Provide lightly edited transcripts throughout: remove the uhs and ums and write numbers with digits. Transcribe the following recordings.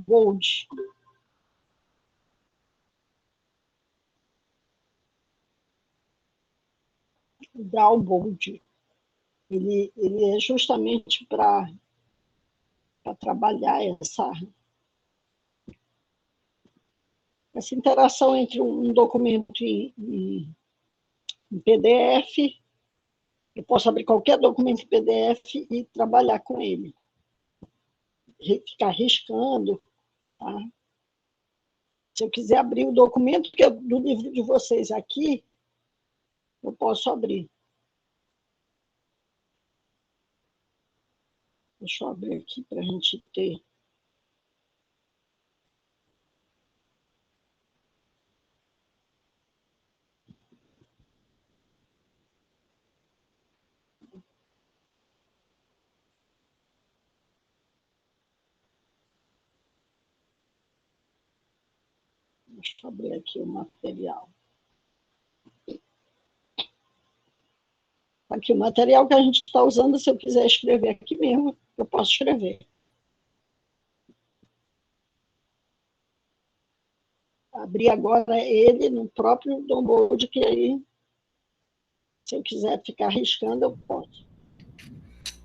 Bold. Draw Bold. Ele é justamente para trabalhar essa interação entre um documento em PDF. Eu posso abrir qualquer documento em PDF e trabalhar com ele. Ficar riscando. Tá? Se eu quiser abrir o documento que é do livro de vocês aqui, eu posso abrir. Deixa eu abrir aqui para a gente ter. Deixa eu abrir aqui o material. Aqui o material que a gente está usando, se eu quiser escrever aqui mesmo, eu posso escrever. Abrir agora ele no próprio download, que aí, se eu quiser ficar arriscando, eu posso.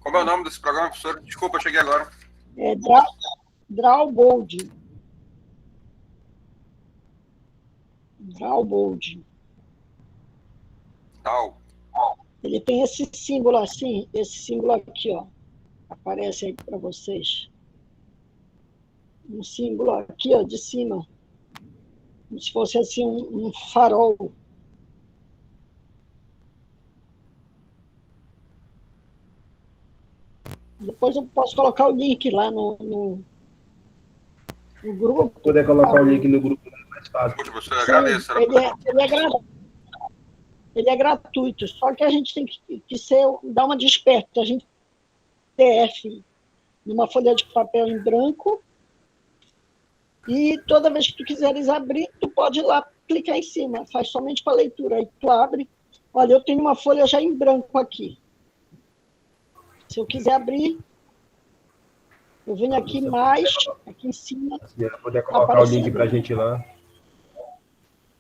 Como é o nome desse programa, professor? Desculpa, eu cheguei agora. É Drawbold. Drawbold. Tal. Ele tem esse símbolo assim, esse símbolo aqui, ó. Aparece aí para vocês. Um símbolo aqui, ó, de cima. Como se fosse assim um farol. Depois eu posso colocar o link lá no grupo. Se puder colocar o link no grupo, é mais fácil. Poxa, professor, eu agradeço. Ele é gratuito, só que a gente tem que dar uma desperta. A gente PDF numa folha de papel em branco e toda vez que tu quiseres abrir, tu pode ir lá clicar em cima, faz somente para leitura. Aí tu abre. Olha, eu tenho uma folha já em branco aqui. Se eu quiser abrir, eu venho aqui mais, aqui em cima. Se puder colocar o link para a gente lá.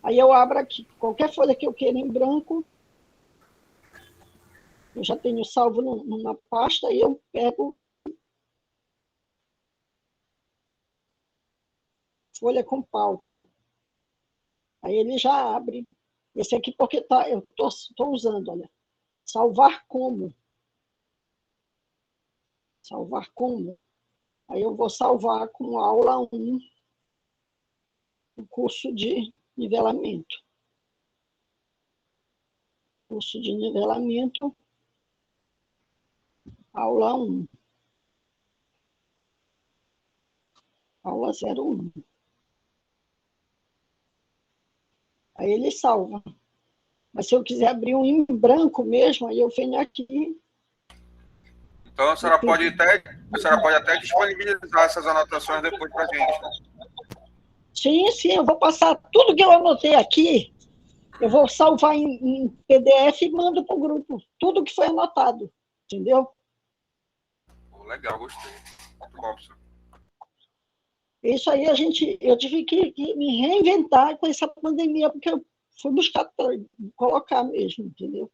Aí eu abro aqui. Qualquer folha que eu queira em branco, eu já tenho salvo numa pasta, e eu pego folha com pau. Aí ele já abre. Esse aqui porque eu estou usando, olha. Salvar como. Salvar como. Aí eu vou salvar com aula 1, o curso de nivelamento. Curso de nivelamento, aula 1. Aula 01. Aí ele salva. Mas se eu quiser abrir um em branco mesmo, aí eu venho aqui. Então a senhora pode até disponibilizar essas anotações depois para a gente. Sim, eu vou passar tudo que eu anotei aqui, eu vou salvar em PDF e mando para o grupo. Tudo que foi anotado, entendeu? Legal, gostei. Muito bom, professor. Isso aí eu tive que me reinventar com essa pandemia, porque eu fui buscar colocar mesmo, entendeu?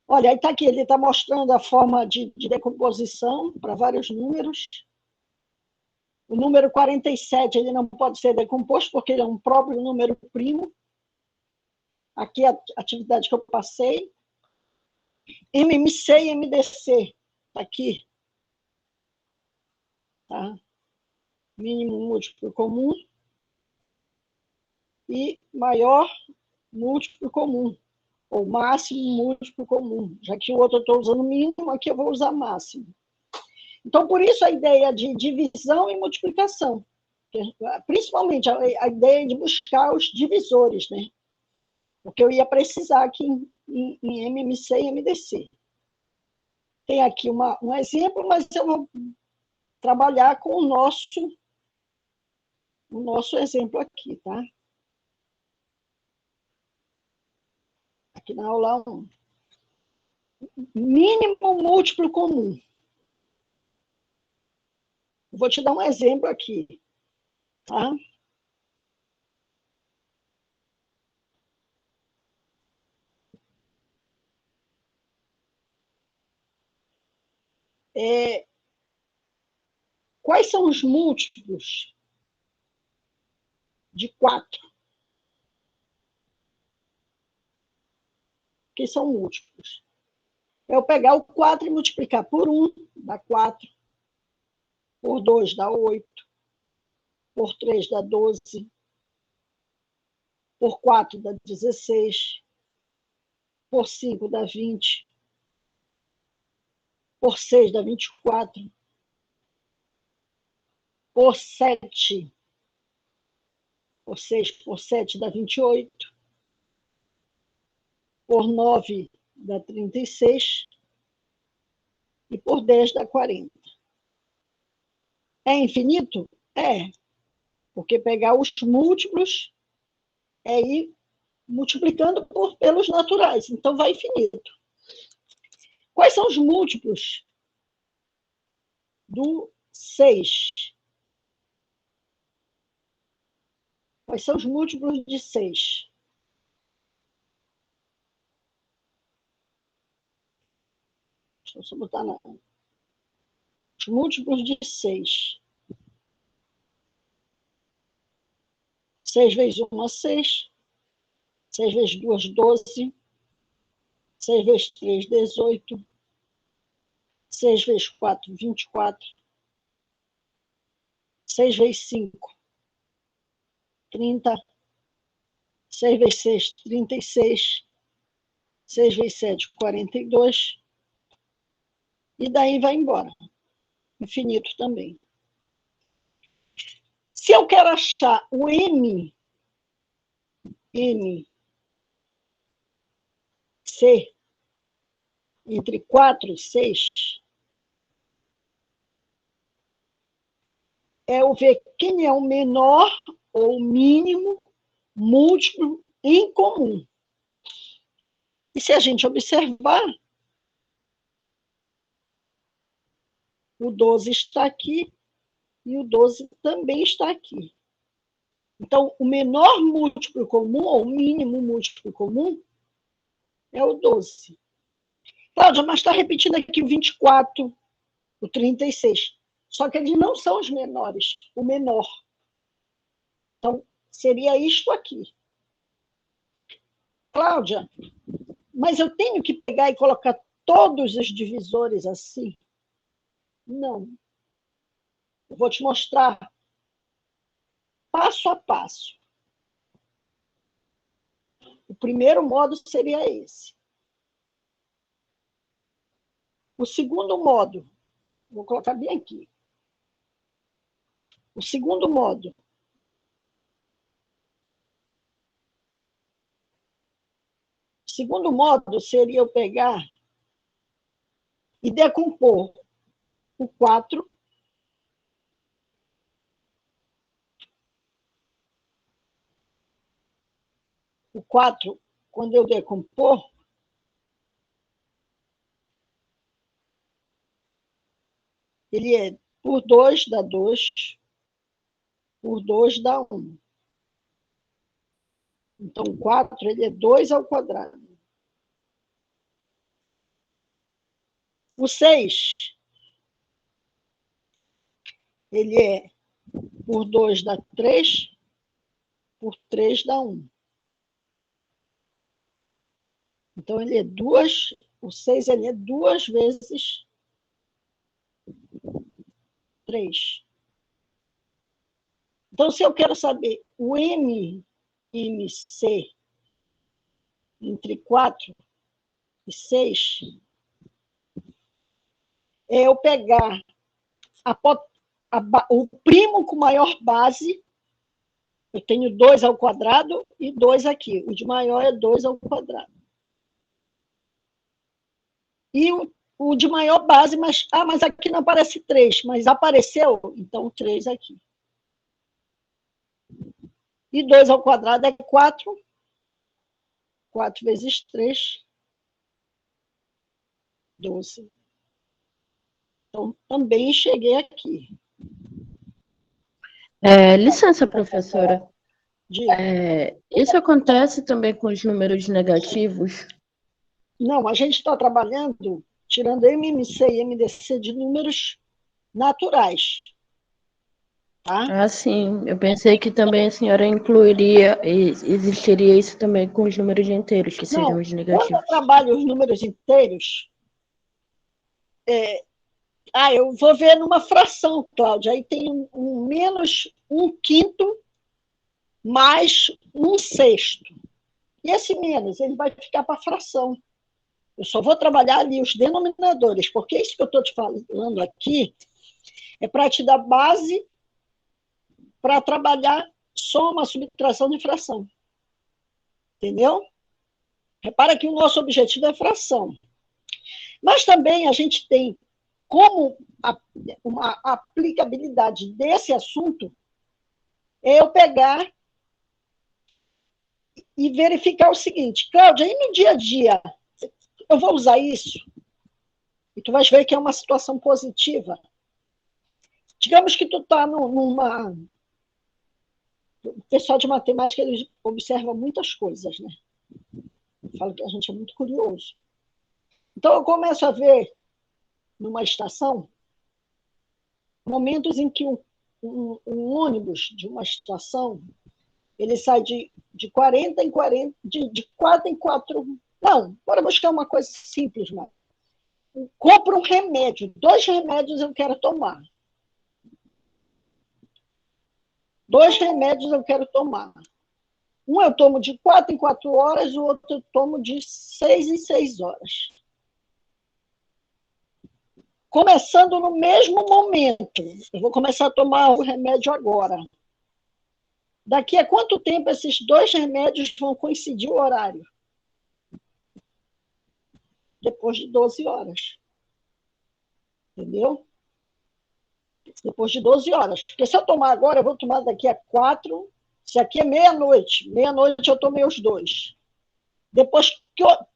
Olha, aí está aqui, ele está mostrando a forma de decomposição para vários números. O número 47 ele não pode ser decomposto, porque ele é um próprio número primo. Aqui a atividade que eu passei. MMC e MDC, está aqui. Tá? Mínimo múltiplo comum e maior múltiplo comum, ou máximo múltiplo comum. Já que o outro eu estou usando mínimo, aqui eu vou usar máximo. Então, por isso a ideia de divisão e multiplicação. Principalmente a ideia de buscar os divisores, né? Porque eu ia precisar aqui em MMC e MDC. Tem aqui um exemplo, mas eu vou trabalhar com o nosso exemplo aqui, tá? Aqui na aula 1. Mínimo múltiplo comum. Vou te dar um exemplo aqui. Tá? Quais são os múltiplos de 4? Que são múltiplos. É eu pegar o 4 e multiplicar por 1, dá 4. Por 2, dá 8. Por 3, dá 12. Por 4, dá 16. Por 5, dá 20. Por 6, dá 24. Por 7, por 6, por 7, dá 28. Por 9, dá 36. E por 10, dá 40. É infinito? É. Porque pegar os múltiplos é ir multiplicando pelos naturais. Então, vai infinito. Quais são os múltiplos do 6? Quais são os múltiplos de 6? Deixa eu só botar na... Os múltiplos de 6. 6 vezes 1, 6. 6 vezes 2, 12. 6 vezes 3, 18. 6 vezes 4, 24. 6 vezes 5, 30. 6 vezes 6, 36. 6 vezes 7, 42. E daí vai embora. Infinito também. Se eu quero achar o M, C, entre 4 e 6, é eu ver quem é o menor ou o mínimo múltiplo em comum. E se a gente observar, o 12 está aqui e o 12 também está aqui. Então, o menor múltiplo comum, ou o mínimo múltiplo comum, é o 12. Cláudia, mas está repetindo aqui o 24, o 36. Só que eles não são os menores, o menor. Então, seria isto aqui. Cláudia, mas eu tenho que pegar e colocar todos os divisores assim? Não. Eu vou te mostrar passo a passo. O primeiro modo seria esse. O segundo modo, vou colocar bem aqui. O segundo modo seria eu pegar e decompor o 4 quando eu decompor, ele é por 2 dá 2, por 2 dá 1. Então, o 4 ele é 2 ao quadrado. O 6, ele é por 2 dá 3, por 3 dá 1. Então, ele é 2, o 6 ele é 2 vezes 3. Então, se eu quero saber o MC entre 4 e 6, é eu pegar o primo com maior base, eu tenho 2 ao quadrado e 2 aqui. O de maior é 2 ao quadrado. E o de maior base, mas aqui não aparece 3, mas apareceu, então 3 aqui. E 2 ao quadrado é 4. 4 vezes 3, 12. Então, também cheguei aqui. Licença, professora. Diga. Isso acontece também com os números negativos? Não, a gente está trabalhando, tirando MMC e MDC de números naturais. Tá? Ah, sim. Eu pensei que também a senhora existiria isso também com os números inteiros, que sejam Não, os quando eu negativos. trabalho os números inteiros, eu vou ver numa fração, Cláudia, aí tem um menos 1/5 mais 1/6. E esse menos, ele vai ficar para a fração. Eu só vou trabalhar ali os denominadores, porque isso que eu estou te falando aqui é para te dar base para trabalhar soma, subtração e fração. Entendeu? Repara que o nosso objetivo é fração. Mas também a gente tem como uma aplicabilidade desse assunto é eu pegar e verificar o seguinte, Cláudia, aí no dia a dia, eu vou usar isso? E tu vais ver que é uma situação positiva. Digamos que tu está numa... O pessoal de matemática, eles observa muitas coisas, né? Eu falo que a gente é muito curioso. Então, eu começo a ver, numa estação, momentos em que um ônibus de uma estação, ele sai de 40 em 40, de 4 em 4... Não, bora buscar uma coisa simples, mas compro um remédio, 2 remédios eu quero tomar. 2 remédios eu quero tomar. Um eu tomo de 4 em 4 horas, o outro eu tomo de 6 em 6 horas. Começando no mesmo momento. Eu vou começar a tomar o remédio agora. Daqui a quanto tempo esses 2 remédios vão coincidir o horário? Depois de 12 horas. Entendeu? Depois de 12 horas. Porque se eu tomar agora, eu vou tomar daqui a 4. Se aqui é meia-noite. Meia-noite eu tomei os 2. Depois,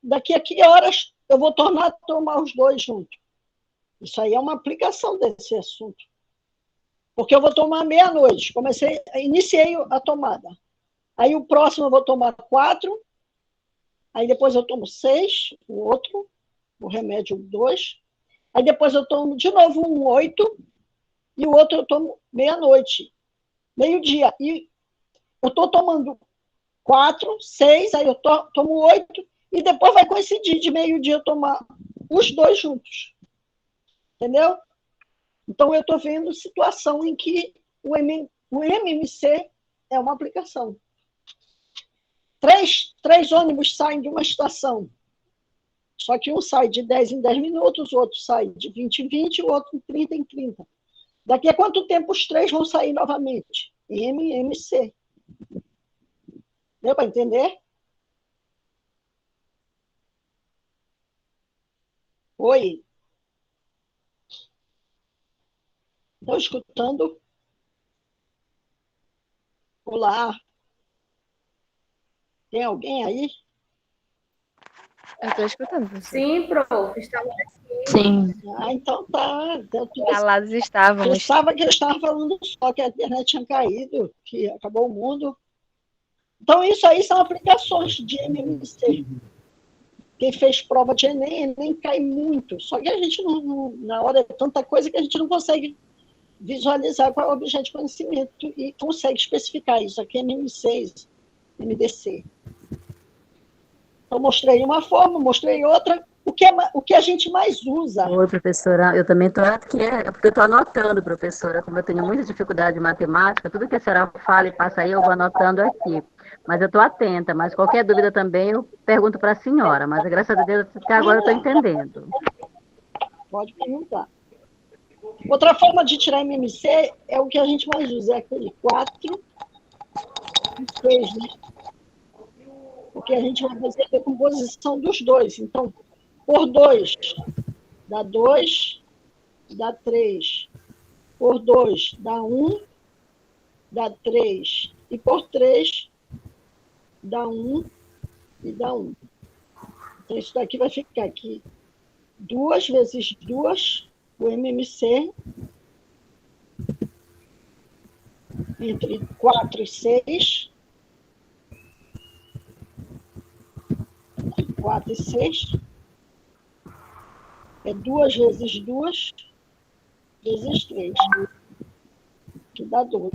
daqui a que horas eu vou tornar a tomar os 2 juntos? Isso aí é uma aplicação desse assunto. Porque eu vou tomar meia-noite. Iniciei a tomada. Aí o próximo eu vou tomar 4. Aí depois eu tomo 6, o outro, o remédio 2. Aí depois eu tomo de novo um 8. E o outro eu tomo meia-noite. Meio-dia. E eu estou tomando 4, 6, aí eu tomo 8. E depois vai coincidir de meio-dia eu tomar os 2 juntos. Entendeu? Então, eu estou vendo situação em que o MMC é uma aplicação. 3 ônibus saem de uma estação, só que um sai de 10 em 10 minutos, o outro sai de 20 em 20, o outro de 30 em 30. Daqui a quanto tempo os 3 vão sair novamente? MMC. Deu para entender? Oi? Estou escutando? Olá? Tem alguém aí? Eu estou escutando, professor. Sim, prof. Estamos Sim. Então tá. Eu Calados estávamos. pensava que eu estava falando só, que a internet tinha caído, que acabou o mundo. Então, isso aí são aplicações de MMC. Quem fez prova de Enem cai muito. Só que a gente, na hora, é tanta coisa que a gente não consegue visualizar qual é o objeto de conhecimento e consegue especificar isso. Aqui é MMC, MDC. Então, mostrei uma forma, mostrei outra. O que a gente mais usa? Oi, professora, eu também estou aqui, porque eu estou anotando, professora, como eu tenho muita dificuldade de matemática, tudo que a senhora fala e passa aí, eu vou anotando aqui. Mas eu estou atenta, mas qualquer dúvida também eu pergunto para a senhora, mas graças a Deus até agora eu estou entendendo. Pode perguntar. Outra forma de tirar MMC é o que a gente mais usa, é aquele 4 e 6, né? Porque a gente vai fazer a composição dos 2. Então, por 2, dá 2, dá 3. Por 2, dá 1, dá 3. E por 3, dá 1 e dá 1. Então, isso daqui vai ficar aqui. 2 vezes 2, o MMC. entre 4 e 6. 4 e 6. É 2 vezes 2 vezes 3. Que dá 12.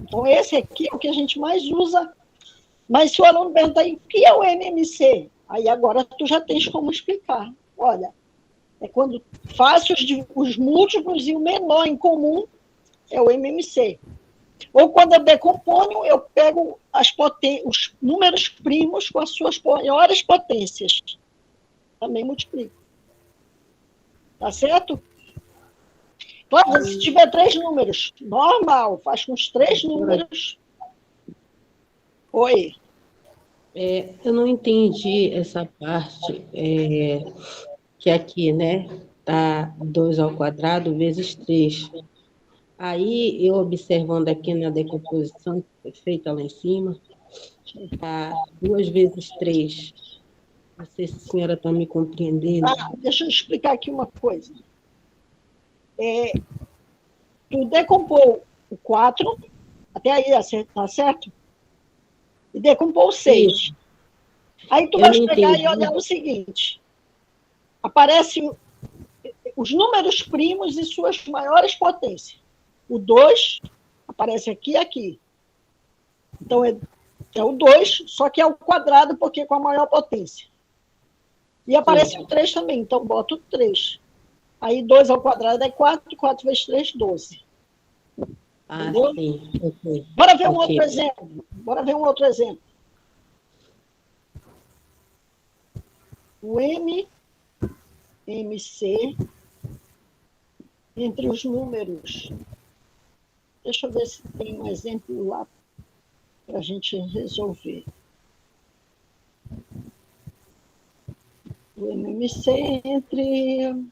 Então, esse aqui é o que a gente mais usa. Mas se o aluno perguntar aí, o que é o MMC? Aí agora tu já tens como explicar. Olha, é quando faço os múltiplos e o menor em comum é o MMC. Ou quando eu decomponho, eu pego os números primos com as suas maiores potências. Também multiplico. Tá certo? Claro, se tiver 3 números, normal, faz com os 3 números. Oi. Eu não entendi essa parte, que aqui, né, tá 2 ao quadrado vezes 3. Aí, eu observando aqui na decomposição feita lá em cima, tá 2 vezes 3. Não sei se a senhora está me compreendendo. Deixa eu explicar aqui uma coisa. Tu decompôs o 4, até aí tá certo? E decompôs o 6. Aí tu vai pegar e olhar o seguinte. Aparecem os números primos e suas maiores potências. O 2 aparece aqui e aqui. Então, é o 2, só que é o quadrado, porque é com a maior potência. E aparece o 3 também, então bota o 3. Aí 2 ao quadrado é 4, 4 vezes 3, 12. Entendeu? Sim. Okay. Bora ver um outro exemplo. O MC entre os números. Deixa eu ver se tem um exemplo lá para a gente resolver. O MMC entre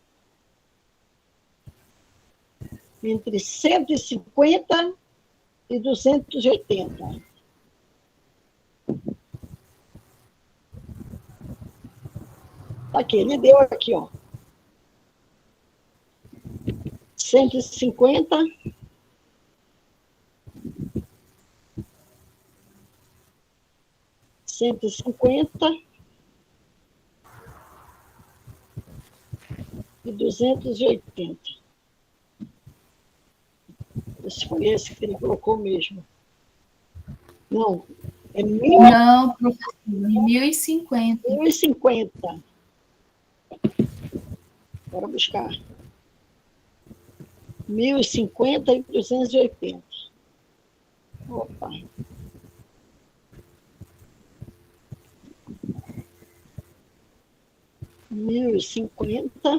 150 e 280. Aqui, ele deu aqui, ó. 150 e 280. Esse foi esse que ele colocou mesmo. Não, é Não, professor, 1050. 1050. Bora buscar. 1050 e 280. Opa. Mil e 50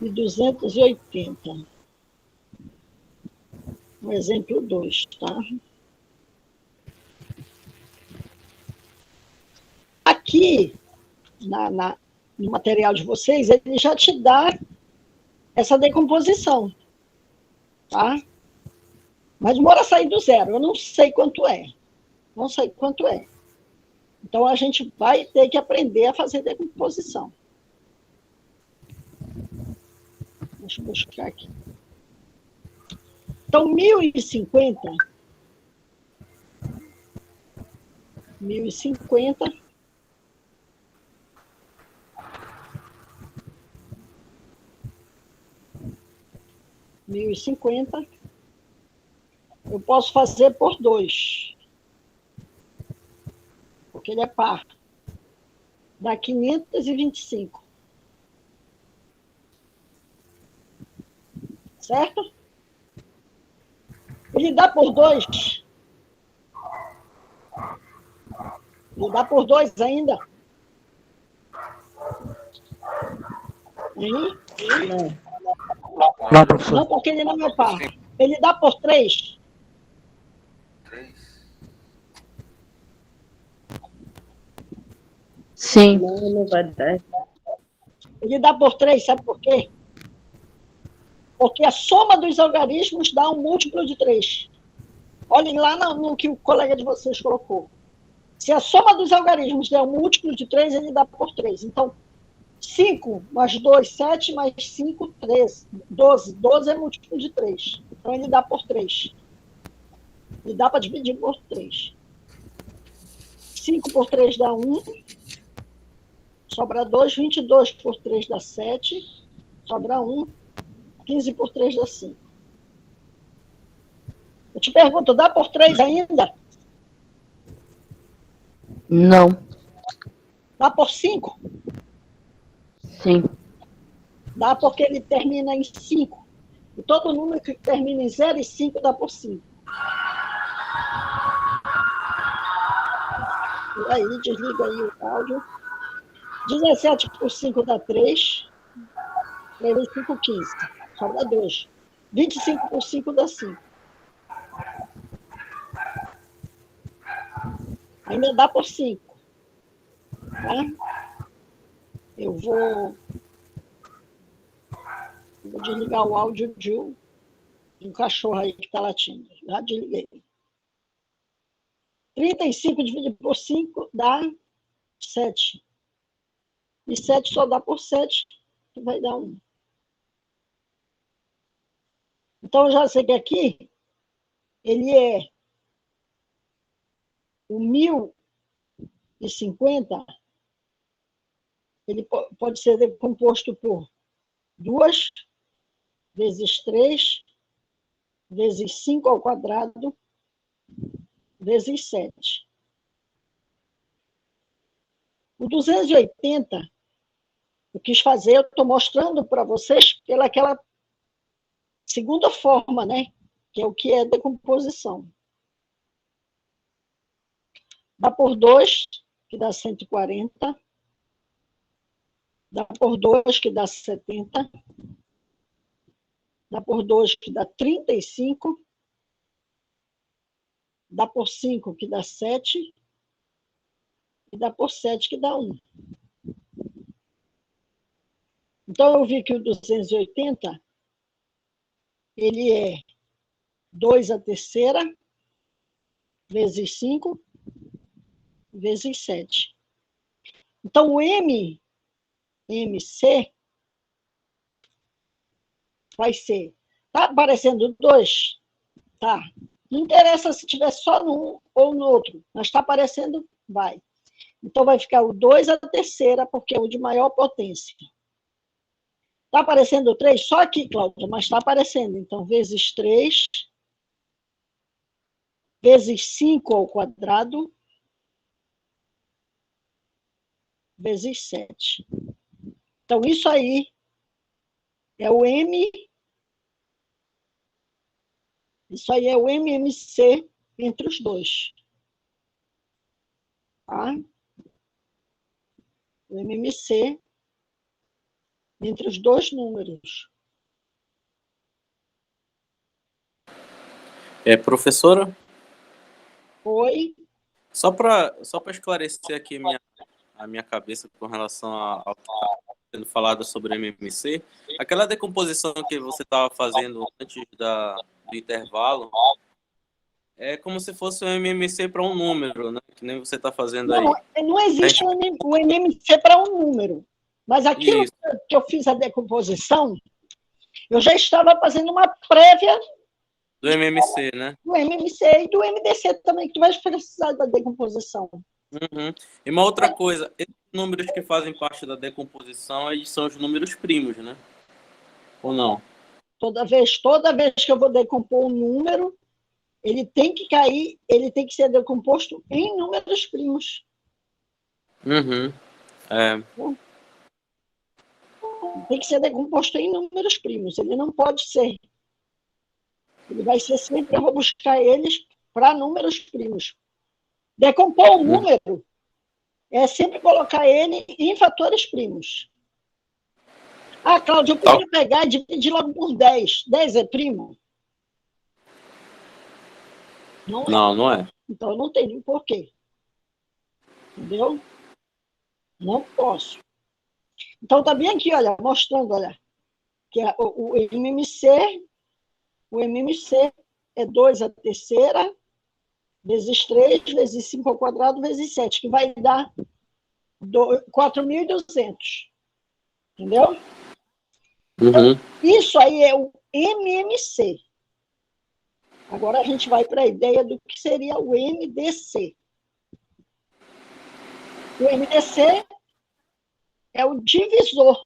e 280. Um exemplo 2, tá? Aqui, no material de vocês, ele já te dá essa decomposição, tá? Mas demora a sair do zero, eu não sei quanto é. Não sei quanto é. Então, a gente vai ter que aprender a fazer decomposição. Deixa eu buscar aqui. Então, 1050. 1050. Eu posso fazer por 2. Porque ele é par. Dá 525. Certo? Ele dá por 2. Ele dá por 2 ainda? Aí? Não, professor. Não, porque ele não é par. Ele dá por 3. 3. Sim. Não vai dar. Ele dá por 3, sabe por quê? Porque a soma dos algarismos dá um múltiplo de 3. Olhem lá no que o colega de vocês colocou. Se a soma dos algarismos der um múltiplo de 3, ele dá por 3. Então, 5 mais 2, 7 mais 5, 13. 12. 12 é múltiplo de 3. Então, ele dá por 3. Ele dá para dividir por 3. 5 por 3 dá 1. Sobra 2. 22 por 3 dá 7. Sobra 1. 15 por 3 dá 5. Eu te pergunto, dá por 3 ainda? Não. Dá por 5? Sim. Dá porque ele termina em 5. E todo número que termina em 0 e 5 dá por 5. E aí, desliga aí o áudio. 17 por 5 dá 3. 3 vezes 5, 15. Sobra 2. 25 por 5 dá 5. Ainda dá por 5. Tá? Eu vou desligar o áudio de um cachorro aí que está latindo. Já desliguei. 35 dividido por 5 dá 7. E 7 só dá por 7, que vai dar 1. Então, eu já sei que aqui ele é o 1050, ele pode ser composto por 2 vezes 3 vezes 5 ao quadrado vezes 7. O 280, eu quis fazer, eu estou mostrando para vocês pelaquela segunda forma, né? Que é o que é decomposição. Dá por 2, que dá 140. Dá por 2, que dá 70. Dá por 2, que dá 35. Dá por 5, que dá 7. E dá por 7, que dá 1. Então, eu vi que o 280, ele é 2 à terceira, vezes 5, vezes 7. Então, o MC vai ser... Está aparecendo 2? Tá. Não interessa se tiver só num ou no outro, mas está aparecendo, vai. Então, vai ficar o 2 à terceira, porque é o de maior potência. Está aparecendo 3? Só aqui, Cláudia, mas está aparecendo. Então, vezes 3, vezes 5 ao quadrado, vezes 7. Então, isso aí é o M. Isso aí é o MMC entre os dois. Tá? O MMC entre os dois números. Professora, Oi? só para esclarecer aqui a minha cabeça com relação ao que está sendo falado sobre MMC, aquela decomposição que você estava fazendo antes do intervalo é como se fosse um MMC para um número, né? Que nem você está fazendo aí. Não existe o MMC para um número. Mas aquilo Isso. que eu fiz a decomposição, eu já estava fazendo uma prévia Do MMC, né? do MMC e do MDC também, que tu vai precisar da decomposição. Uhum. E uma outra coisa, esses números que fazem parte da decomposição, eles são os números primos, né? Ou não? Toda vez que eu vou decompor um número, ele tem que cair, ele tem que ser decomposto em números primos. Uhum. Tem que ser decomposto em números primos. Ele não pode ser. Ele vai ser sempre, eu vou buscar eles para números primos. Decompor um número é sempre colocar ele em fatores primos. Ah, Cláudia, eu podia pegar e dividir logo por 10. 10 é primo? Não é. Não é. Então, eu não tenho porquê. Entendeu? Não posso. Então, tá bem aqui, olha, mostrando, olha, que o MMC é 2 à terceira, vezes 3, vezes 5 ao quadrado, vezes 7, que vai dar 4.200. Entendeu? Uhum. Isso aí é o MMC. Agora a gente vai para a ideia do que seria o MDC. O MDC é o divisor.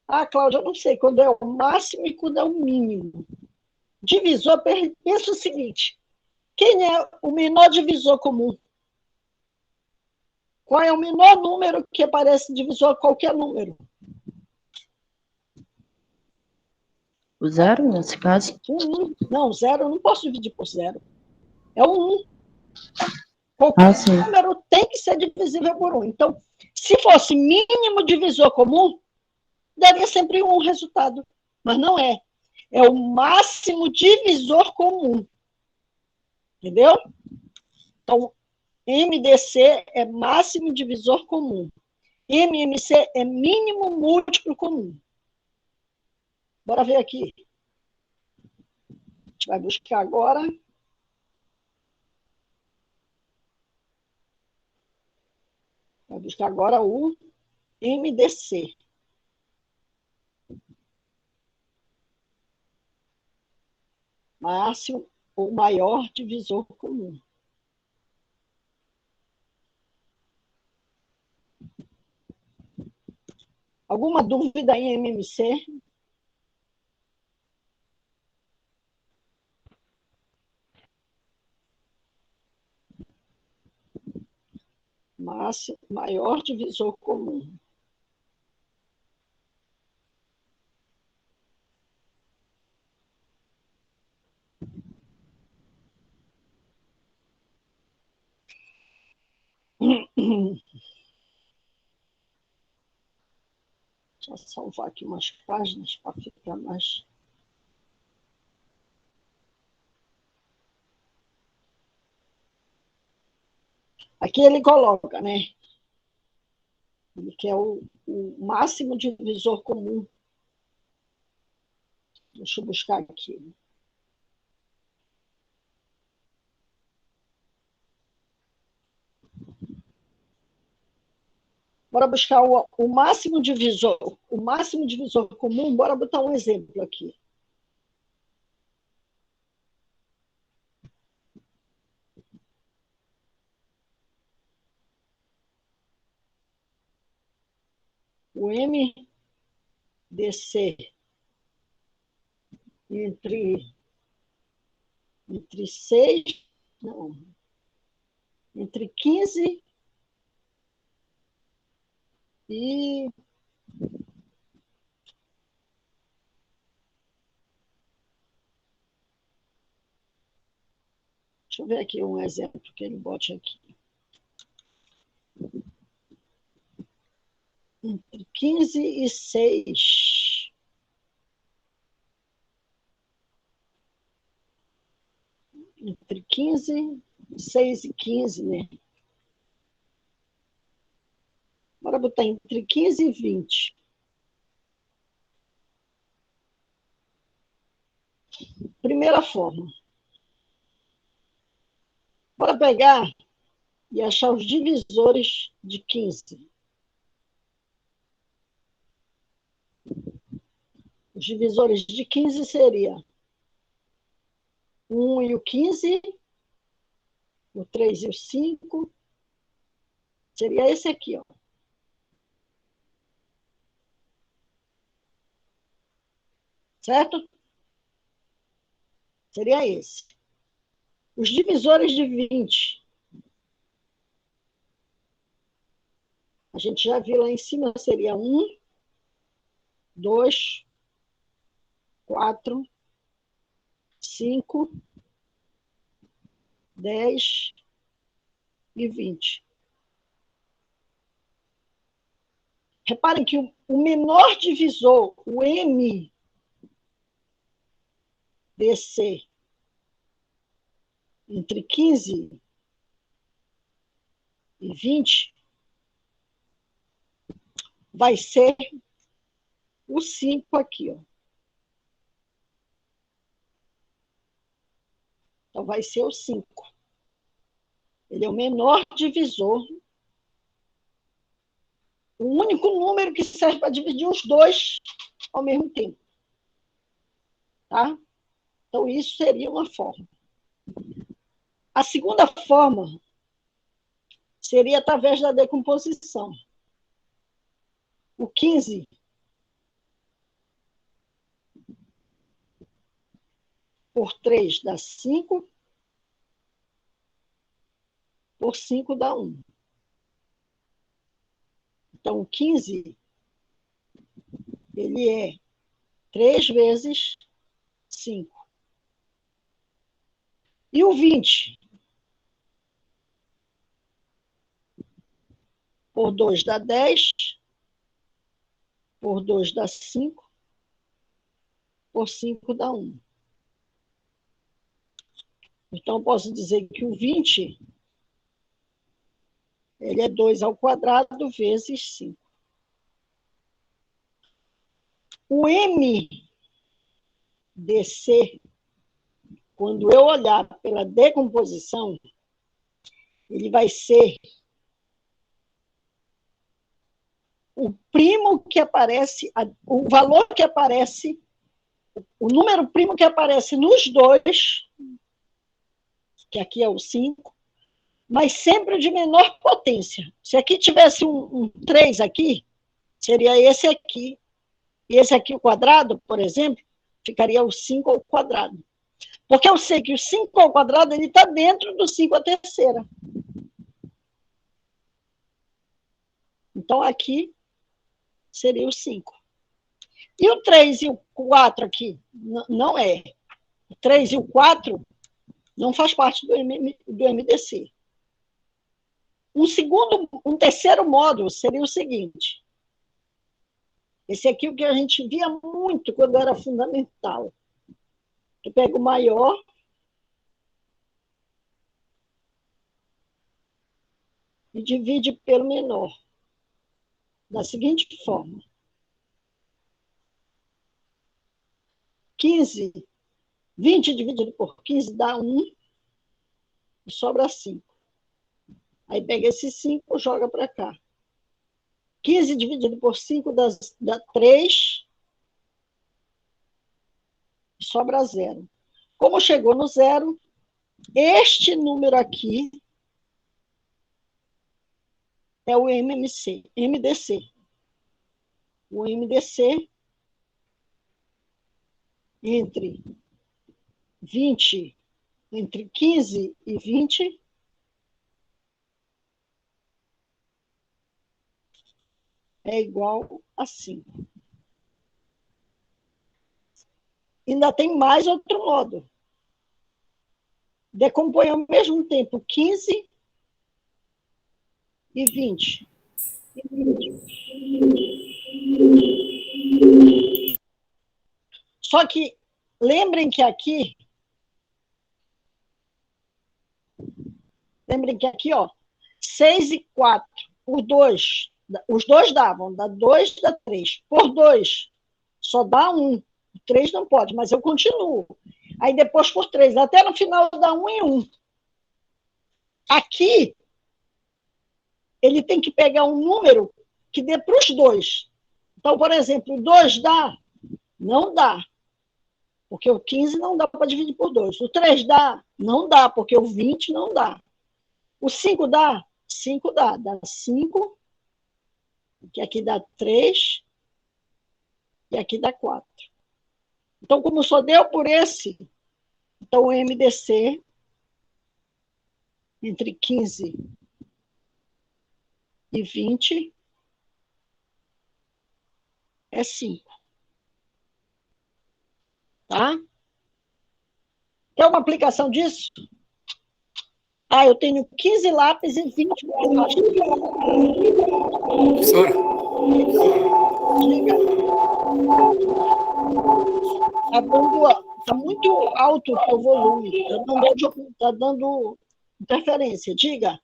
Ah, Cláudia, eu não sei quando é o máximo e quando é o mínimo. Divisor, pensa o seguinte: quem é o menor divisor comum? Qual é o menor número que aparece divisor a qualquer número? O zero, nesse caso? Não, zero eu não posso dividir por zero. É o 1. Ah, Qualquer sim. número tem que ser divisível por 1. Então, se fosse mínimo divisor comum, daria sempre um resultado. Mas não é. É o máximo divisor comum. Entendeu? Então, MDC é máximo divisor comum. MMC é mínimo múltiplo comum. Bora ver aqui. A gente vai buscar agora. Vai buscar agora o MDC. Máximo ou maior divisor comum. Alguma dúvida em MMC? Máximo, maior divisor comum. Deixa eu salvar aqui umas páginas para ficar mais. Aqui ele coloca, né? Ele quer o máximo divisor comum. Deixa eu buscar aqui. Bora buscar o máximo divisor. O máximo divisor comum, bora botar um exemplo aqui. O MDC entre 6, não, entre 15 e deixa eu ver aqui um exemplo que ele bote aqui. Entre 15 e 6. Entre 15, 6 e 15, né? Bora botar entre 15 e 20. Primeira forma. Bora pegar e achar os divisores de 15. Os divisores de 15 seria 1 e o 15, o 3 e o 5. Seria esse aqui, ó. Certo? Seria esse. Os divisores de 20. A gente já viu lá em cima, seria 1, 2, 4, 5, 10 e 20. Reparem que o menor divisor, o MDC, entre 15 e 20, vai ser o 5 aqui, ó. Então, vai ser o 5. Ele é o menor divisor. o único número que serve para dividir os dois ao mesmo tempo. Tá? Então, isso seria uma forma. A segunda forma seria através da decomposição. O 15 por 3 dá 5, por 5 dá 1. Então, o 15, ele é 3 vezes 5. E o 20? Por 2 dá 10, por 2 dá 5, por 5 dá 1. Então, eu posso dizer que o 20, ele é 2 ao quadrado vezes 5. O MDC, quando eu olhar pela decomposição, ele vai ser o primo que aparece, o valor que aparece, o número primo que aparece nos dois, que aqui é o 5, mas sempre de menor potência. Se aqui tivesse um 3 aqui, seria esse aqui. E esse aqui, o quadrado, por exemplo, ficaria o 5 ao quadrado. Porque eu sei que o 5 ao quadrado ele está dentro do 5 à terceira. Então, aqui seria o 5. E o 3 e o 4 aqui? Não é. O 3 e o 4 não faz parte do MDC. Um terceiro módulo seria o seguinte. Esse aqui é o que a gente via muito quando era fundamental. Tu pega o maior e divide pelo menor. Da seguinte forma. 20 dividido por 15 dá 1 e sobra 5. Aí pega esse 5 e joga para cá. 15 dividido por 5 dá 3 e sobra 0. Como chegou no 0, este número aqui é o MDC. O MDC entre 15 e 20 é igual a 5. Ainda tem mais outro modo. Decompõe ao mesmo tempo 15 e 20. Só que, lembrem que aqui, ó, 6 e 4 por 2, os dois davam, dá 2, dá 3. Por 2, só dá 1. O 3 não pode, mas eu continuo. Aí depois por 3, até no final dá 1 e 1. Aqui, ele tem que pegar um número que dê para os dois. Então, por exemplo, 2 dá? Não dá. Porque o 15 não dá para dividir por 2. O 3 dá? Não dá, porque o 20 não dá. O 5 dá? 5 dá. Dá 5, que aqui dá 3, e aqui dá 4. Então, como só deu por esse, então o MDC entre 15 e 20 é 5. Tá? Quer uma aplicação disso? Ah, eu tenho 15 lápis e 20 borrachas. Professora? Está muito alto o volume. Está dando interferência. Diga.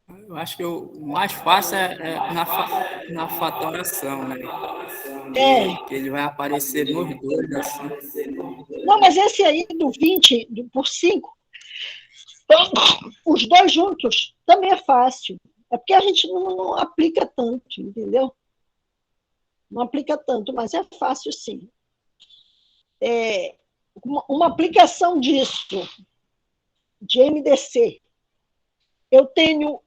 Eu acho que o mais fácil é na fatoração, né? Que ele vai aparecer nos dois, assim. Não, mas esse aí do 20 por 5, Os dois juntos também é fácil. É porque a gente não aplica tanto, entendeu? Não aplica tanto, mas é fácil sim. Uma aplicação disso, de MDC, eu tenho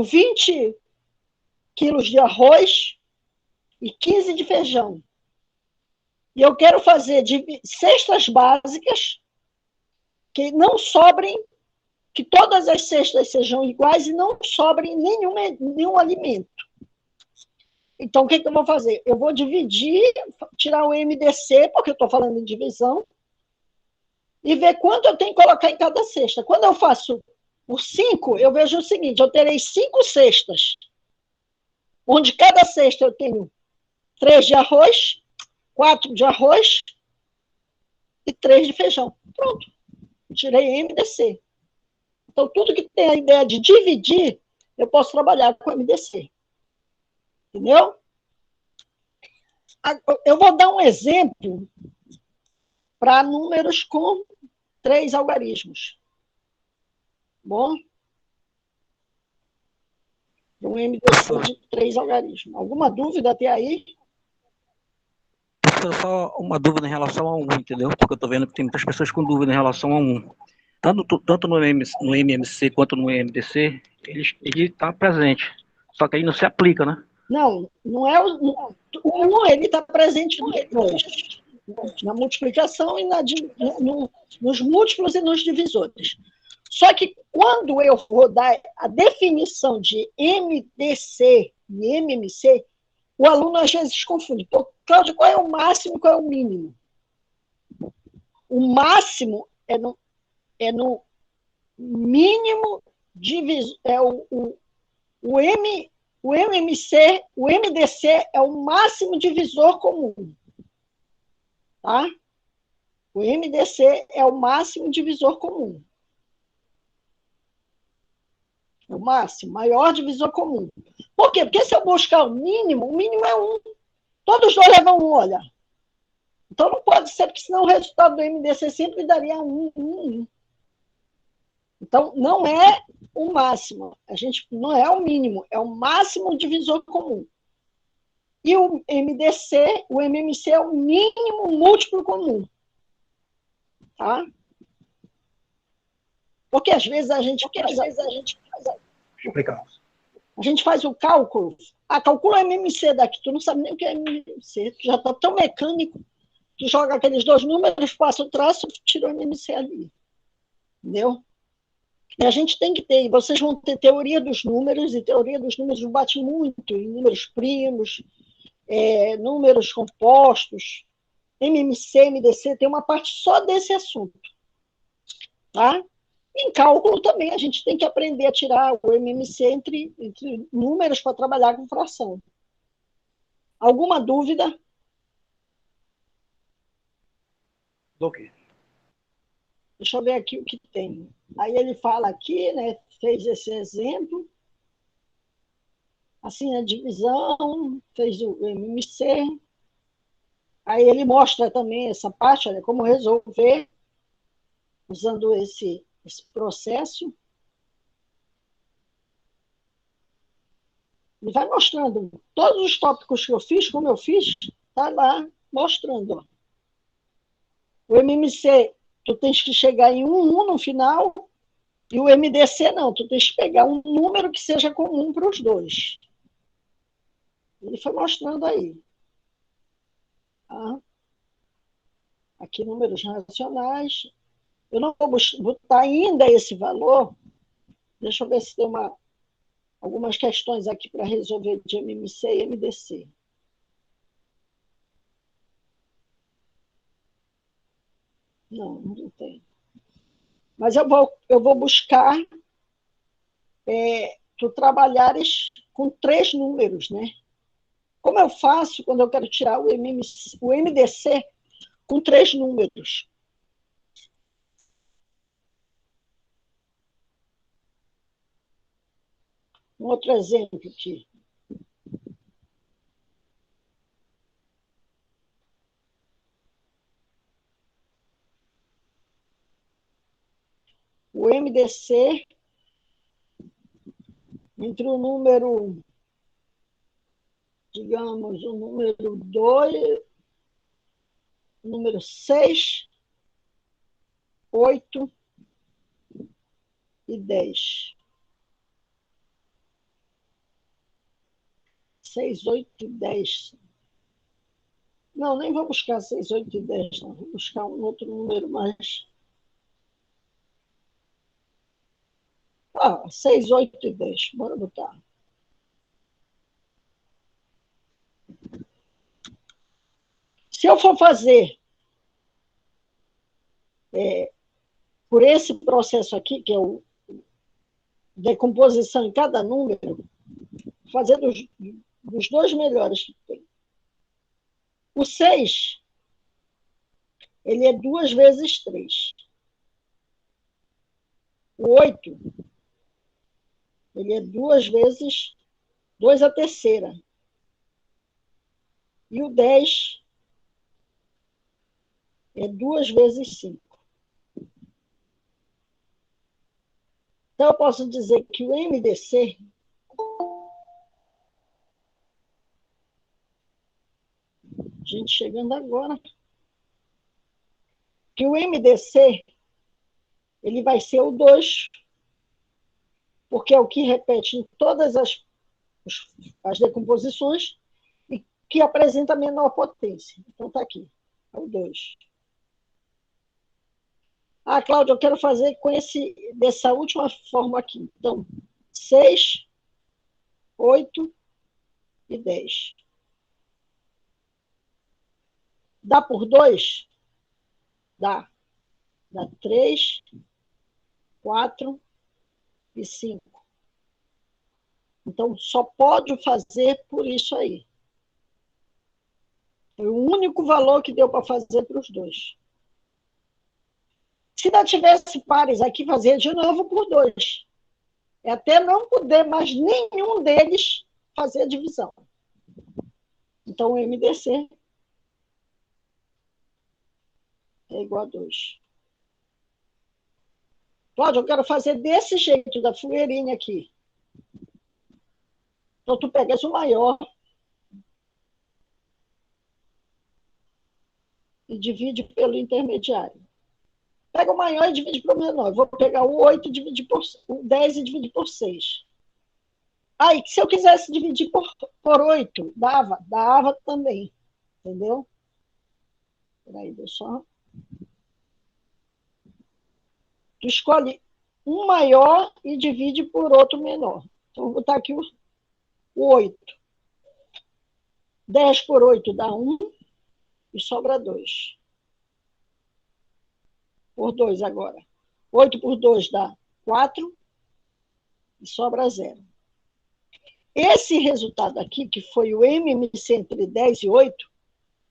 20 quilos de arroz e 15 de feijão. E eu quero fazer de cestas básicas que não sobrem, que todas as cestas sejam iguais e não sobrem nenhum alimento. Então, o que eu vou fazer? Eu vou dividir, tirar o MDC, porque eu estou falando em divisão, e ver quanto eu tenho que colocar em cada cesta. Quando eu faço por 5, eu vejo o seguinte, eu terei 5 cestas, onde cada cesta eu tenho 3 de arroz, 4 de arroz e 3 de feijão. Pronto, tirei MDC. Então, tudo que tem a ideia de dividir, eu posso trabalhar com MDC. Entendeu? Eu vou dar um exemplo para números com 3 algarismos. Bom? Um MDC de 3 algarismos. Alguma dúvida até aí? Só uma dúvida em relação a 1, entendeu? Porque eu estou vendo que tem muitas pessoas com dúvida em relação a 1. Tanto no MMC quanto no MDC, ele está presente. Só que aí não se aplica, né? Não é o 1, ele está presente nos dois. Na multiplicação e nos múltiplos e nos divisores. Só que quando eu vou dar a definição de MDC e MMC, o aluno às vezes confunde. Cláudio, qual é o máximo e qual é o mínimo? O máximo é no mínimo divisor. O MMC, o MDC é o máximo divisor comum. Tá? O MDC é o máximo divisor comum. É o máximo, maior divisor comum. Por quê? Porque se eu buscar o mínimo é 1. Todos os dois levam 1, olha. Então não pode ser, porque senão o resultado do MDC sempre daria 1. Então não é o máximo. Não é o mínimo, é o máximo divisor comum. E o MMC é o mínimo múltiplo comum. Tá? Porque às vezes a gente faz o cálculo. Calcula o MMC daqui, tu não sabe nem o que é MMC, tu já está tão mecânico, tu joga aqueles 2 números, passa o traço, tira o MMC ali. Entendeu? E a gente tem que ter, vocês vão ter teoria dos números, e teoria dos números bate muito em números primos, números compostos, MMC, MDC, tem uma parte só desse assunto. Tá? Em cálculo também, a gente tem que aprender a tirar o MMC entre números para trabalhar com fração. Alguma dúvida? Ok. Deixa eu ver aqui o que tem. Aí ele fala aqui, né, fez esse exemplo. Assim, a divisão, fez o MMC. Aí ele mostra também essa parte, olha, como resolver usando esse processo. Ele vai mostrando todos os tópicos que eu fiz, como eu fiz, está lá mostrando. Ó. O MMC, tu tens que chegar em 1 no final, e o MDC não, tu tens que pegar um número que seja comum para os dois. Ele foi mostrando aí. Tá? Aqui, números racionais. Eu não vou botar ainda esse valor. Deixa eu ver se tem algumas questões aqui para resolver de MMC e MDC. Não tem. Mas eu vou buscar tu trabalhares com 3 números, né? Como eu faço quando eu quero tirar o MDC com 3 números? Um outro exemplo aqui. MDC entre o número, digamos, o número 2, o número 6, 8 e 10. 6, 8 e 10. Não, nem vou buscar 6, 8 e 10, não. Vou buscar um outro número mais. 6, 8 e 10. Bora botar. Se eu for fazer por esse processo aqui, que é o decomposição em cada número, fazer dos dois melhores que tem. O 6, ele é 2 vezes 3. O 8, ele é 2 vezes 2 a terceira. E o 10 é 2 vezes 5. Então, eu posso dizer que o MDC gente chegando agora, que o MDC ele vai ser o 2, porque é o que repete em todas as decomposições e que apresenta menor potência. Então, está aqui, é o 2. Cláudia, eu quero fazer com dessa última forma aqui. Então, 6, 8 e 10. Dá por 2? Dá. Dá 3, 4 e 5. Então, só pode fazer por isso aí. Foi o único valor que deu para fazer para os dois. Se não tivesse pares aqui, fazia de novo por 2. É até não poder mais nenhum deles fazer a divisão. Então, o MDC é igual a 2. Cláudia, eu quero fazer desse jeito, da fuleirinha aqui. Então, tu pegas o maior e divide pelo intermediário. Pega o maior e divide pelo menor. Eu vou pegar o 8 e dividir o 10 e dividir por 6. Aí, se eu quisesse dividir por 8, dava também. Entendeu? Peraí, deixa eu... Tu escolhe um maior e divide por outro menor. Então, vou botar aqui o 8. 10 por 8 dá 1 e sobra 2. Por 2 agora. 8 por 2 dá 4 e sobra 0. Esse resultado aqui, que foi o MMC entre 10 e 8,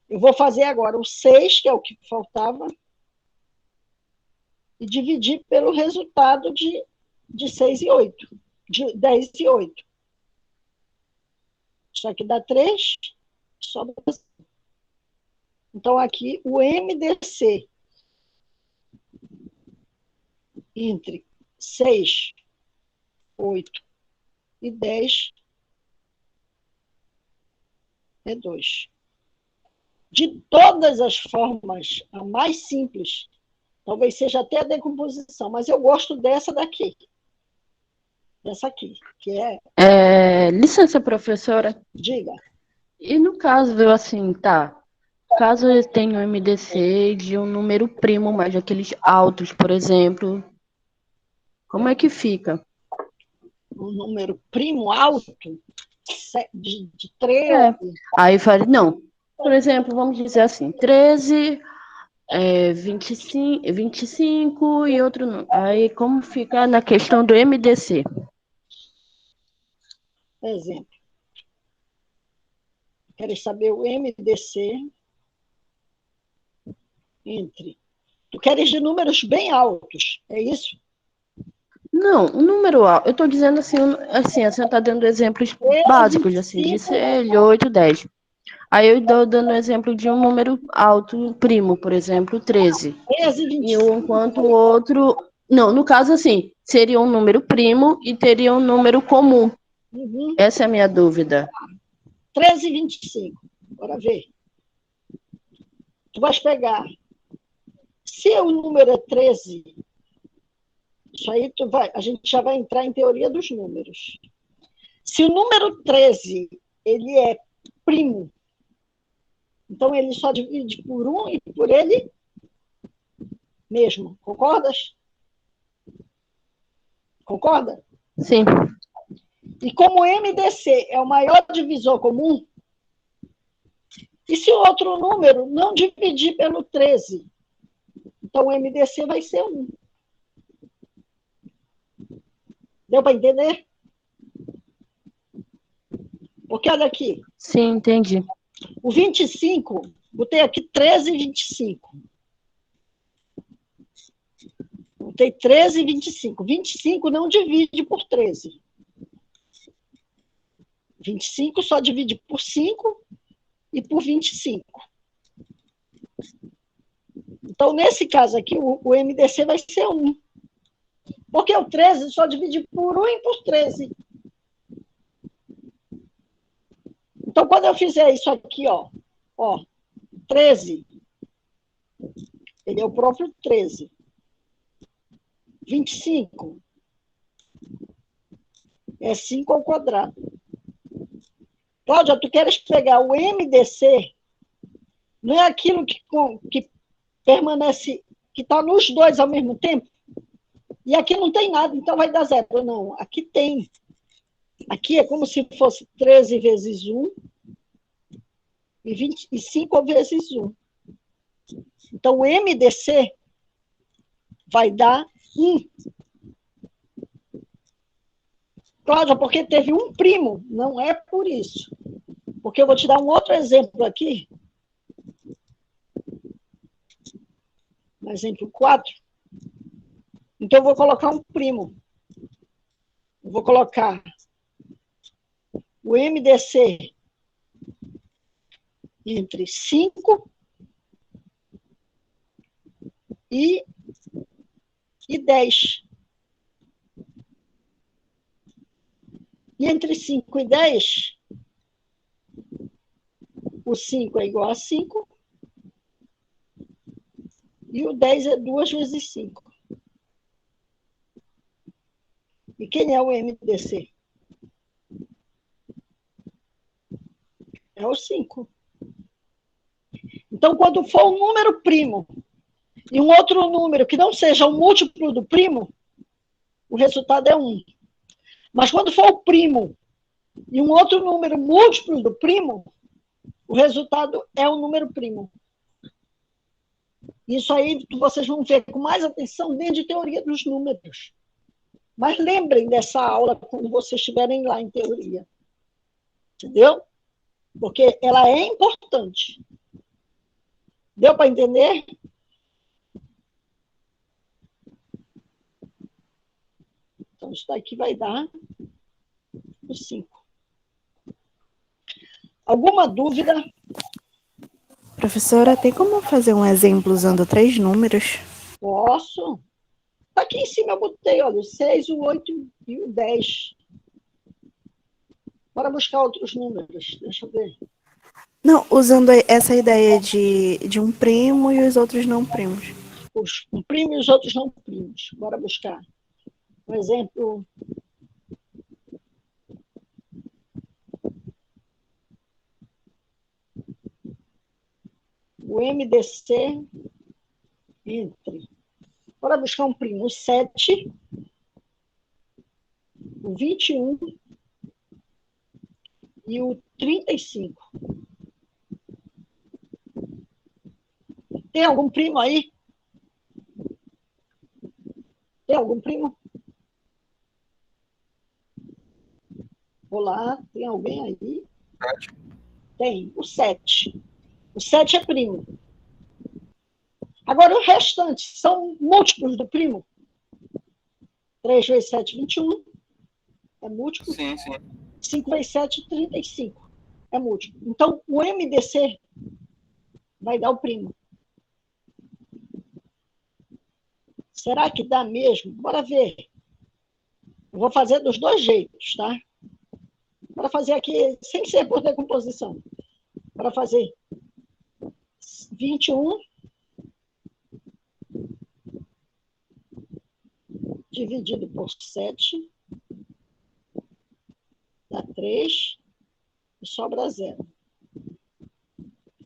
eu vou fazer agora o 6, que é o que faltava, e dividir pelo resultado de 6 e 8, de 10 e 8. Isso aqui dá 3, sobra 0. Então, aqui, o MDC entre 6, 8 e 10 é 2. De todas as formas, a mais simples, talvez seja até a decomposição, mas eu gosto dessa daqui. Dessa aqui, que é... Licença, professora. Diga. E no caso, assim, caso eu tenha um MDC de um número primo, mas aqueles altos, por exemplo, como é que fica? Um número primo alto, de 13. Aí falei, não, por exemplo, vamos dizer assim, 13, 25 e outro não. Aí como fica na questão do MDC? Exemplo. Queres saber o MDC entre... Tu queres de números bem altos, é isso? Não, um número alto. Eu estou dizendo assim, você está dando exemplos básicos, assim, de 6, 8, 10. Aí eu estou dando exemplo de um número alto, primo, por exemplo, 13. 13, 25. E enquanto o outro Não, no caso, assim, seria um número primo e teria um número comum. Uhum. Essa é a minha dúvida. 13 e 25. Bora ver. Tu vais pegar. Se o número é 13, isso aí a gente já vai entrar em teoria dos números. Se o número 13, ele é primo, então ele só divide por 1 e por ele mesmo. Concordas? Concorda? Sim. E como o MDC é o maior divisor comum, e se o outro número não dividir pelo 13, então o MDC vai ser 1. Deu para entender? Porque olha aqui. Sim, entendi. O 25, botei aqui 13 e 25. Botei 13 e 25. 25 não divide por 13. 25 só divide por 5 e por 25. Então, nesse caso aqui, o MDC vai ser 1. Porque o 13 só divide por 1 e por 13. Então, quando eu fizer isso aqui, ó, 13, ele é o próprio 13. 25 é 5 ao quadrado. Cláudia, tu queres pegar o MDC, não é aquilo que permanece, que está nos dois ao mesmo tempo? E aqui não tem nada, então vai dar 0. Não, aqui tem. Aqui é como se fosse 13 vezes 1 e 25 vezes 1. Então, o MDC vai dar 1. Cláudia, porque teve um primo. Não é por isso. Porque eu vou te dar um outro exemplo aqui. Exemplo 4. Então, eu vou colocar um primo. Eu vou colocar o MDC entre 5 e 10. E entre 5 e 10, o 5 é igual a 5 e o 10 é 2 vezes 5. E quem é o MDC? É o 5. Então, quando for um número primo e um outro número que não seja um múltiplo do primo, o resultado é 1. Mas quando for o primo e um outro número múltiplo do primo, o resultado é um número primo. Isso aí vocês vão ver com mais atenção dentro de teoria dos números. Mas lembrem dessa aula quando vocês estiverem lá em teoria. Entendeu? Porque ela é importante. Deu para entender? Então, isso daqui vai dar o 5. Alguma dúvida? Professora, tem como fazer um exemplo usando 3 números? Posso. Aqui em cima eu botei, olha, o 6, o 8 e o 10. Bora buscar outros números. Deixa eu ver. Não, usando essa ideia de um primo e os outros não primos. Um primo e os outros não primos. Bora buscar. Um exemplo. O MDC entre. Bora buscar um primo. O 7, o 21 e o 35. Tem algum primo aí? Tem algum primo? Olá, tem alguém aí? Tem, o 7. O 7 é primo. Agora, o restante são múltiplos do primo. 3 vezes 7, 21. É múltiplo. Sim, sim. 5 vezes 7, 35. É múltiplo. Então, o MDC vai dar o primo. Será que dá mesmo? Bora ver. Eu vou fazer dos dois jeitos, tá? Bora fazer aqui, sem ser por decomposição. Bora fazer 21 dividido por 7 dá 3 e sobra 0.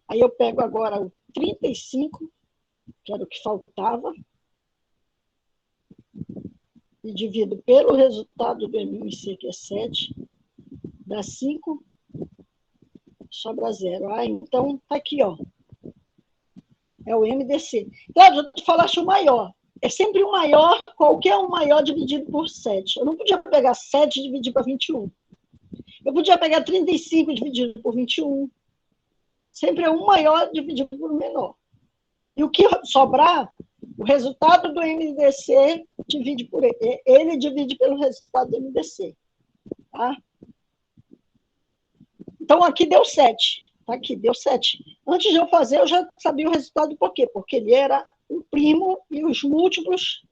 Aí eu pego agora o 35, que era o que faltava, e divido pelo resultado do MMC, que é 7, dá 5, sobra 0. Ah, então tá aqui, ó. É o MDC. Cláudio, tu falaste o maior. É sempre o maior, qualquer um maior dividido por 7. Eu não podia pegar 7 e dividir por 21. Eu podia pegar 35 dividido por 21. Sempre é um maior dividido por um menor. E o que sobrar, o resultado do MDC divide por ele. Ele divide pelo resultado do MDC. Tá? Então, aqui deu 7. Tá aqui, deu 7. Antes de eu fazer, eu já sabia o resultado. Por quê? Porque ele era um primo e os múltiplos,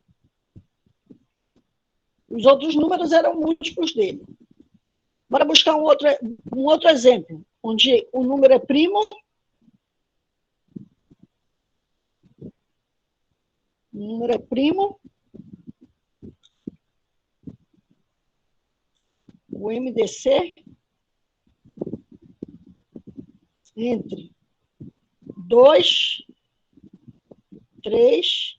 os outros números eram múltiplos dele. Bora buscar um outro exemplo, onde o número é primo, o número é primo, o MDC entre 2, 3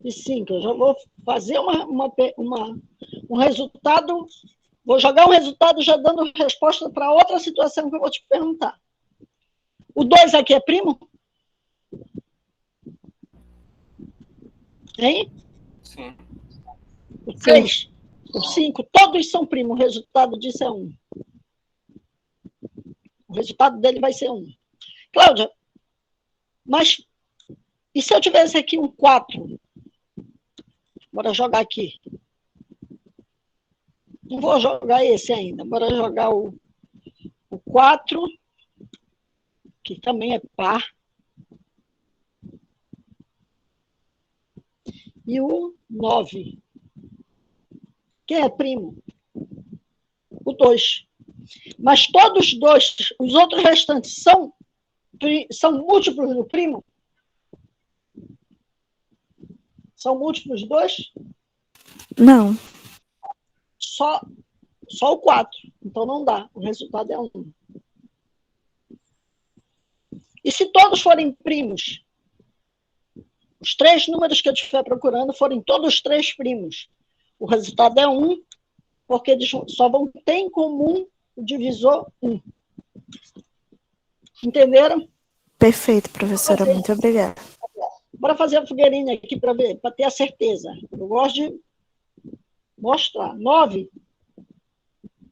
e 5. Eu já vou fazer um resultado, vou jogar um resultado já dando resposta para outra situação que eu vou te perguntar. O 2 aqui é primo? Hein? Sim. O 3, o 5, todos são primos. O resultado disso é 1. O resultado dele vai ser 1. Cláudia, mas e se eu tivesse aqui um 4? Bora jogar aqui. Não vou jogar esse ainda. Bora jogar o 4, que também é par. E o 9. Quem é primo? O 2. Mas todos os dois, os outros restantes, são múltiplos do primo? São múltiplos de 2? Não. Só o 4. Então não dá. O resultado é 1. E se todos forem primos? Os 3 números que eu estiver procurando forem todos 3 primos. O resultado é 1, porque eles só vão ter em comum o divisor 1. Entenderam? Perfeito, professora. Muito obrigada. Bora fazer a fogueirinha aqui para ver, para ter a certeza. Eu gosto de mostrar. 9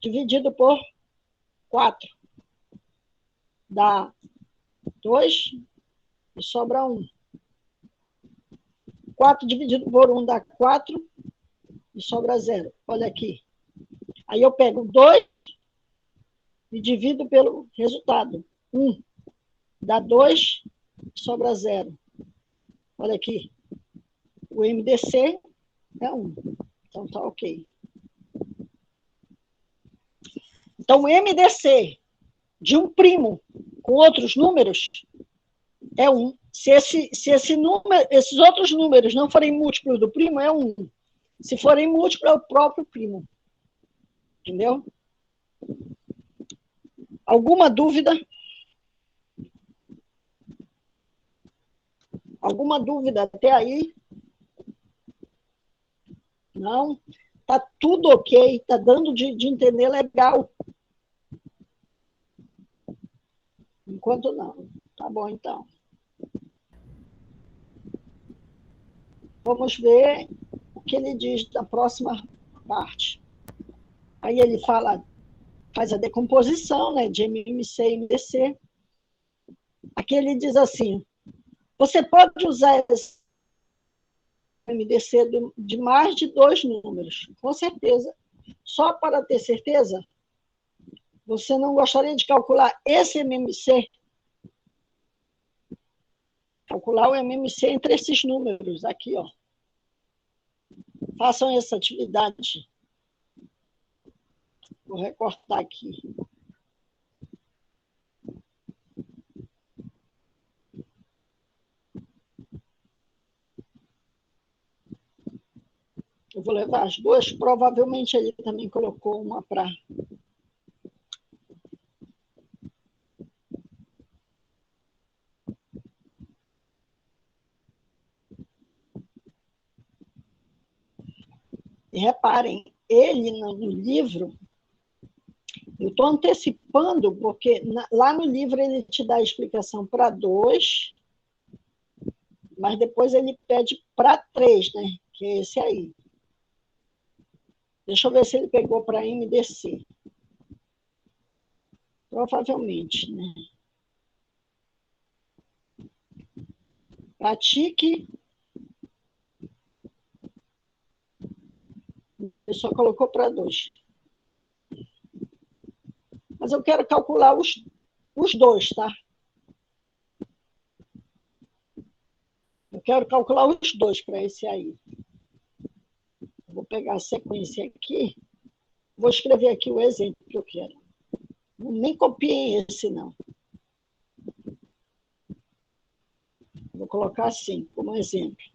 dividido por 4 dá 2 e sobra 1. 4 dividido por 1 dá 4 e sobra 0. Olha aqui. Aí eu pego 2 e divido pelo resultado. 1 dá 2 e sobra 0. Olha aqui. O MDC é 1. Então tá ok. Então o MDC de um primo com outros números é 1. Se esses outros números não forem múltiplos do primo, é 1. Se forem múltiplos, é o próprio primo. Entendeu? Alguma dúvida? Alguma dúvida até aí? Não? Tá tudo ok, tá dando de entender legal. Enquanto não. Tá bom, então. Vamos ver o que ele diz da próxima parte. Aí ele faz a decomposição, né, de MMC e MDC. Aqui ele diz assim: você pode usar esse MDC de mais de 2 números, com certeza. Só para ter certeza, você não gostaria de calcular esse MMC? Calcular o MMC entre esses números aqui, ó. Façam essa atividade. Vou recortar aqui. Eu vou levar as duas, provavelmente ele também colocou uma para... E reparem, ele no livro, eu estou antecipando, porque lá no livro ele te dá a explicação para 2, mas depois ele pede para 3, né? Que é esse aí. Deixa eu ver se ele pegou para MDC. Provavelmente, né? Pratique. Ele só colocou para 2. Mas eu quero calcular os dois, tá? Eu quero calcular os dois para esse aí. Vou pegar a sequência aqui. Vou escrever aqui o exemplo que eu quero. Nem copiei esse, não. Vou colocar assim, como exemplo.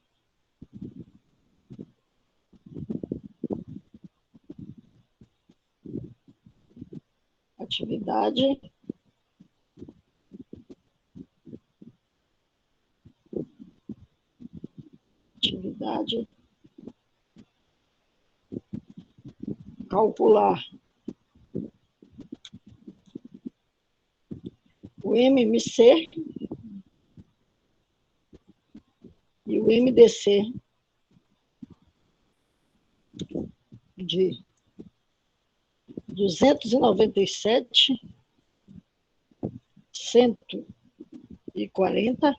Atividade. Atividade. Calcular o MMC e o MDC de 297, 140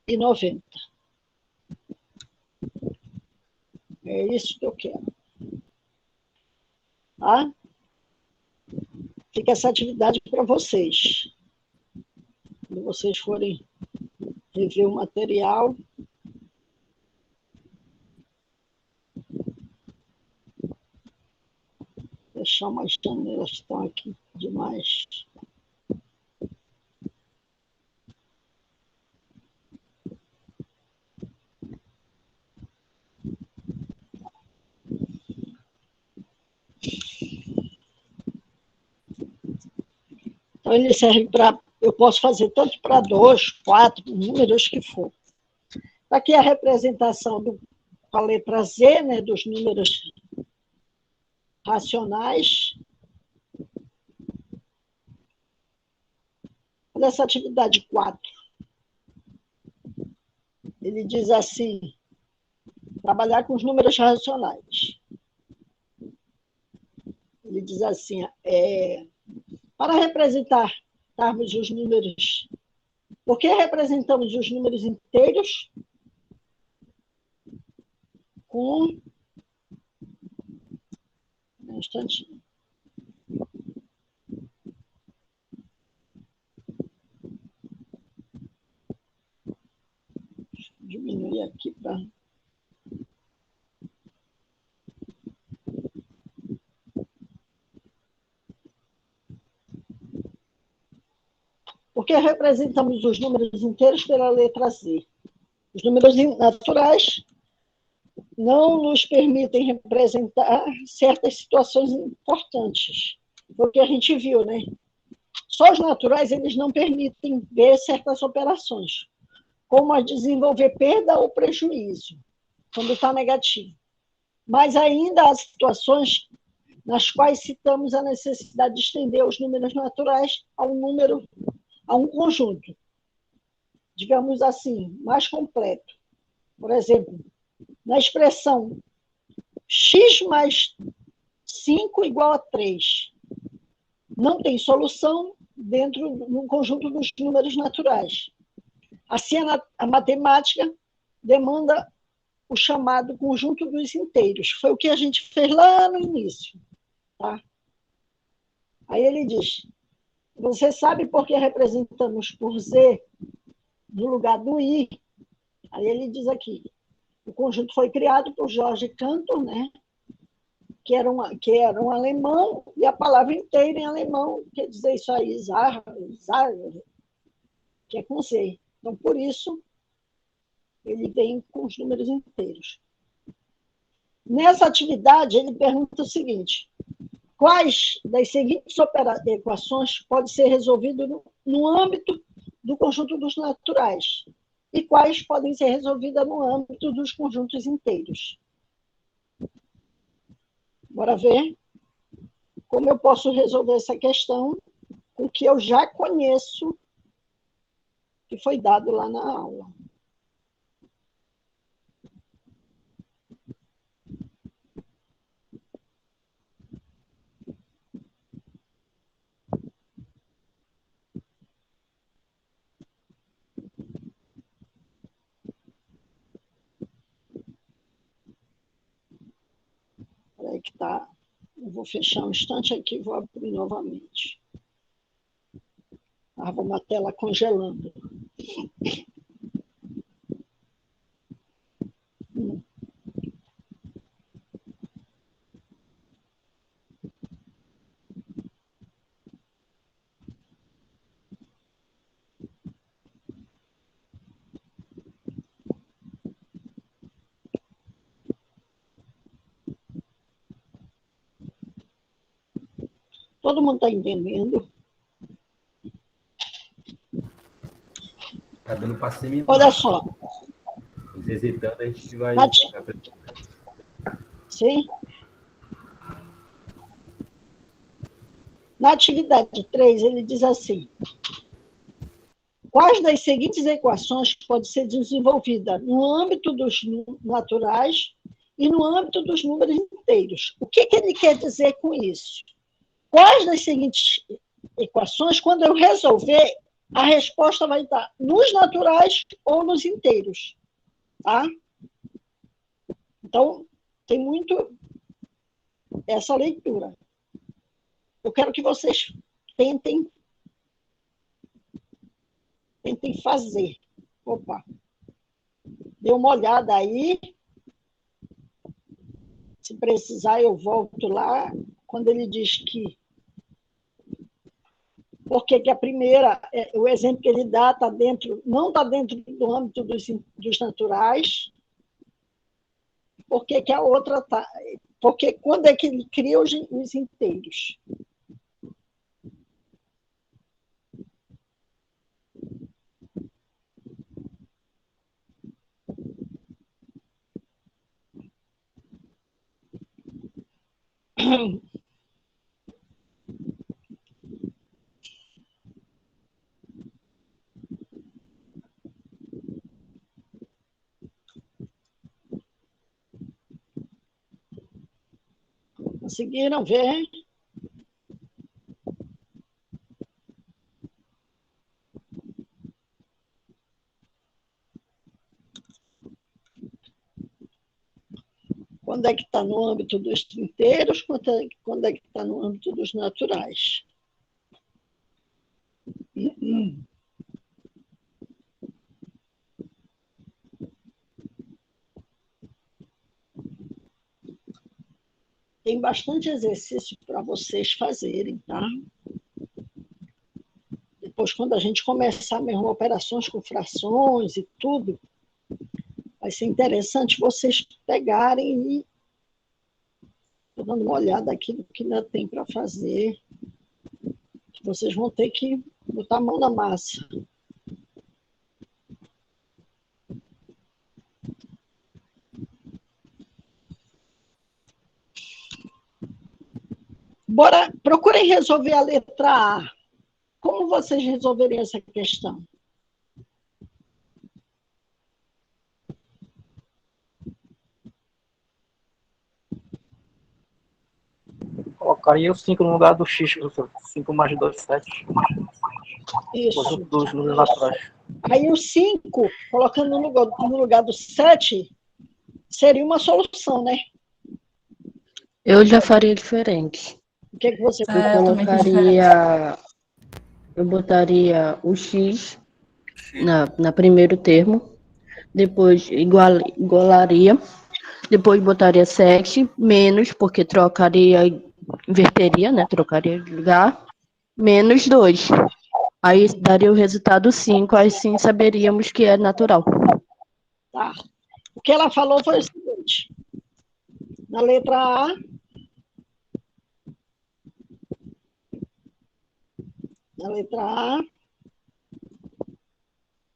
e 90. É isso que eu quero. Tá? Fica essa atividade para vocês. Quando vocês forem rever o material. Deixar umas janelas que estão aqui demais. Então, ele serve para... Eu posso fazer tanto para 2, 4, números que for. Aqui a representação com a letra Z, né, dos números racionais. Olha essa atividade 4. Ele diz assim, trabalhar com os números racionais. Ele diz assim, para representarmos os números, por que representamos os números inteiros com... Um instantinho. Deixa eu diminuir aqui para... Porque representamos os números inteiros pela letra Z. Os números naturais não nos permitem representar certas situações importantes. Porque a gente viu, né? Só os naturais, eles não permitem ver certas operações, como a desenvolver perda ou prejuízo, quando está negativo. Mas ainda há situações nas quais citamos a necessidade de estender os números naturais a um conjunto, digamos assim, mais completo. Por exemplo, na expressão x mais 5 igual a 3, não tem solução dentro do conjunto dos números naturais. Assim, a matemática demanda o chamado conjunto dos inteiros. Foi o que a gente fez lá no início. Tá? Aí ele diz, você sabe por que representamos por Z no lugar do I. Aí ele diz aqui, o conjunto foi criado por George Cantor, né? Que era um alemão, e a palavra inteira em alemão quer dizer isso aí, Zar, que é com Z. Então, por isso, ele vem com os números inteiros. Nessa atividade, ele pergunta o seguinte, quais das seguintes equações podem ser resolvidas no âmbito do conjunto dos naturais? E quais podem ser resolvidas no âmbito dos conjuntos inteiros? Bora ver como eu posso resolver essa questão com o que eu já conheço que foi dado lá na aula. Aí que tá. Eu vou fechar um instante aqui e vou abrir novamente. Estava uma tela congelando. Todo mundo está entendendo? Está dando para seminar. Olha só. Hesitando, a gente vai... Sim? Na atividade 3, ele diz assim, quais das seguintes equações podem ser desenvolvidas no âmbito dos naturais e no âmbito dos números inteiros? O que ele quer dizer com isso? Quais das seguintes equações, quando eu resolver, a resposta vai estar nos naturais ou nos inteiros. Tá? Então, tem muito essa leitura. Eu quero que vocês tentem fazer. Opa! Dê uma olhada aí. Se precisar, eu volto lá. Quando ele diz que porque que a primeira, o exemplo que ele dá não está dentro do âmbito dos naturais, porque que a outra está. Porque quando é que ele cria os inteiros? Conseguiram ver? Quando é que está no âmbito dos inteiros, quando é que está no âmbito dos naturais? Tem bastante exercício para vocês fazerem, tá? Depois, quando a gente começar mesmo operações com frações e tudo, vai ser interessante vocês pegarem e... Estou dando uma olhada aqui no que ainda tem para fazer. Vocês vão ter que botar a mão na massa. Bora, procurem resolver a letra A. Como vocês resolveriam essa questão? Colocaria o 5 no lugar do X, professor. 5 mais 2, 7. Isso. Dos números atrás. Aí o 5, colocando no lugar do 7, seria uma solução, né? Eu já faria diferente. O que você Eu botaria o X na primeiro termo, depois igualaria, depois botaria 7, menos, porque inverteria, né? Trocaria de lugar, menos 2. Aí daria o resultado 5, aí sim saberíamos que é natural. Tá. O que ela falou foi o seguinte: na letra A,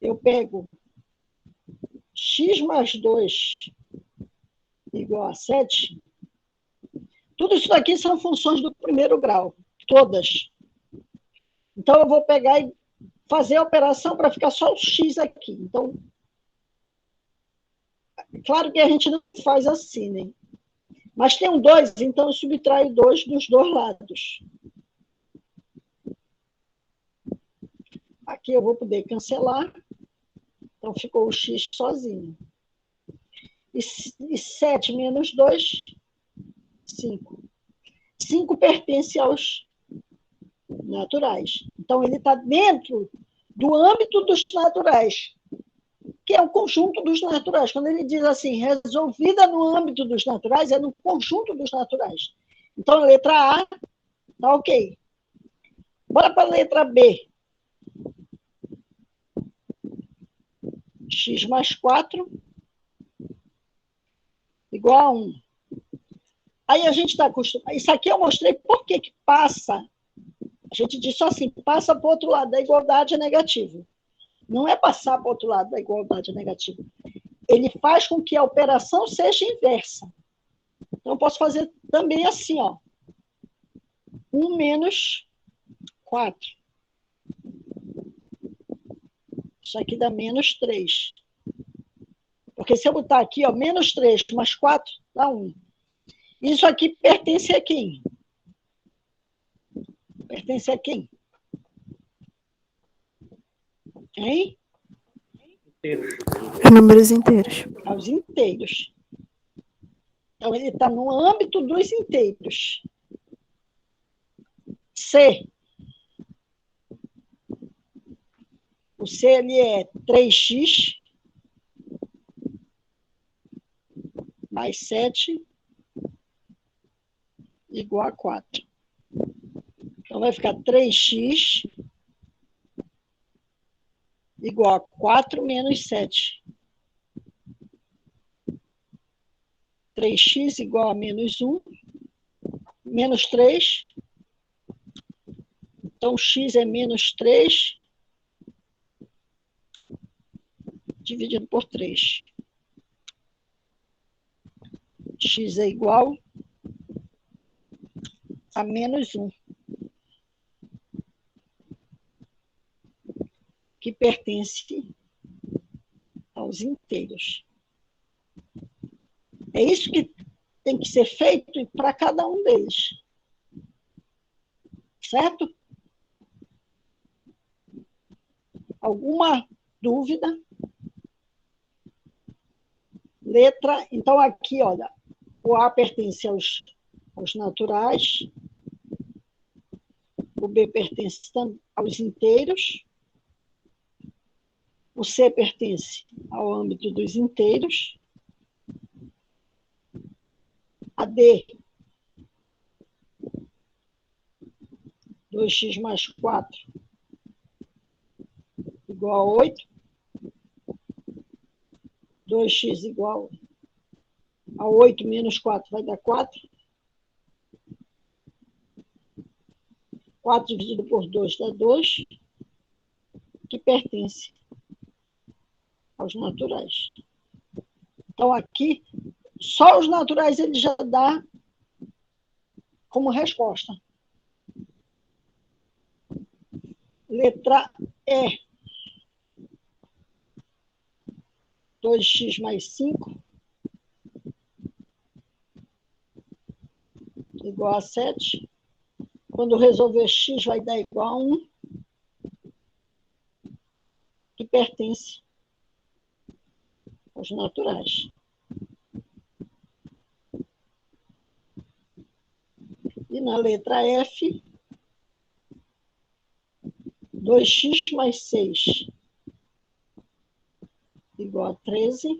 eu pego x mais 2 igual a 7. Tudo isso daqui são funções do primeiro grau, todas. Então, eu vou pegar e fazer a operação para ficar só o x aqui. Então, claro que a gente não faz assim, né? Mas tem um 2, então eu subtraio 2 dos dois lados. Aqui eu vou poder cancelar. Então, ficou o x sozinho. E 7 menos 2, 5. 5 pertence aos naturais. Então, ele está dentro do âmbito dos naturais, que é o conjunto dos naturais. Quando ele diz assim, resolvida no âmbito dos naturais, é no conjunto dos naturais. Então, a letra A está ok. Bora para a letra B. X mais 4 igual a 1. Aí a gente está acostumado. Isso aqui eu mostrei por que passa. A gente disse assim, passa para o outro lado da igualdade é negativo. Não é passar para o outro lado da igualdade é negativo. Ele faz com que a operação seja inversa. Então, eu posso fazer também assim, ó. 1 menos 4. Isso aqui dá menos 3. Porque se eu botar aqui, ó, menos 3 mais 4, dá 1. Isso aqui pertence a quem? Pertence a quem? Hein? Os números inteiros. Aos inteiros. Então, ele está no âmbito dos inteiros. C. O C ele é 3x mais 7 igual a 4. Então, vai ficar 3x igual a 4 menos 7. 3x igual a menos 1, menos 3. Então, x é menos 3 dividido por 3. X é igual a menos 1. Que pertence aos inteiros. É isso que tem que ser feito para cada um deles. Certo? Alguma dúvida? Letra, então aqui, olha, o A pertence aos naturais, o B pertence aos inteiros, o C pertence ao âmbito dos inteiros, a D, 2x mais 4 igual a 8, 2x igual a 8 menos 4 vai dar 4. 4 dividido por 2 dá 2, que pertence aos naturais. Então, aqui, só os naturais ele já dá como resposta. Letra E. 2x mais 5 igual a 7. Quando resolver x vai dar igual a 1, que pertence aos naturais. E na letra F, 2x mais 6 igual a 13.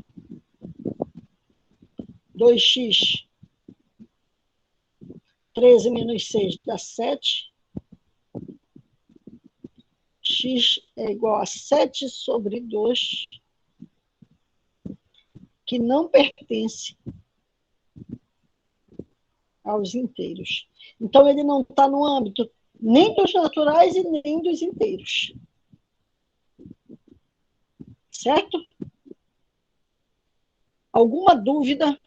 2x, 13 menos 6 dá 7. X é igual a 7 sobre 2, que não pertence aos inteiros. Então, ele não está no âmbito nem dos naturais e nem dos inteiros. Certo? Alguma dúvida?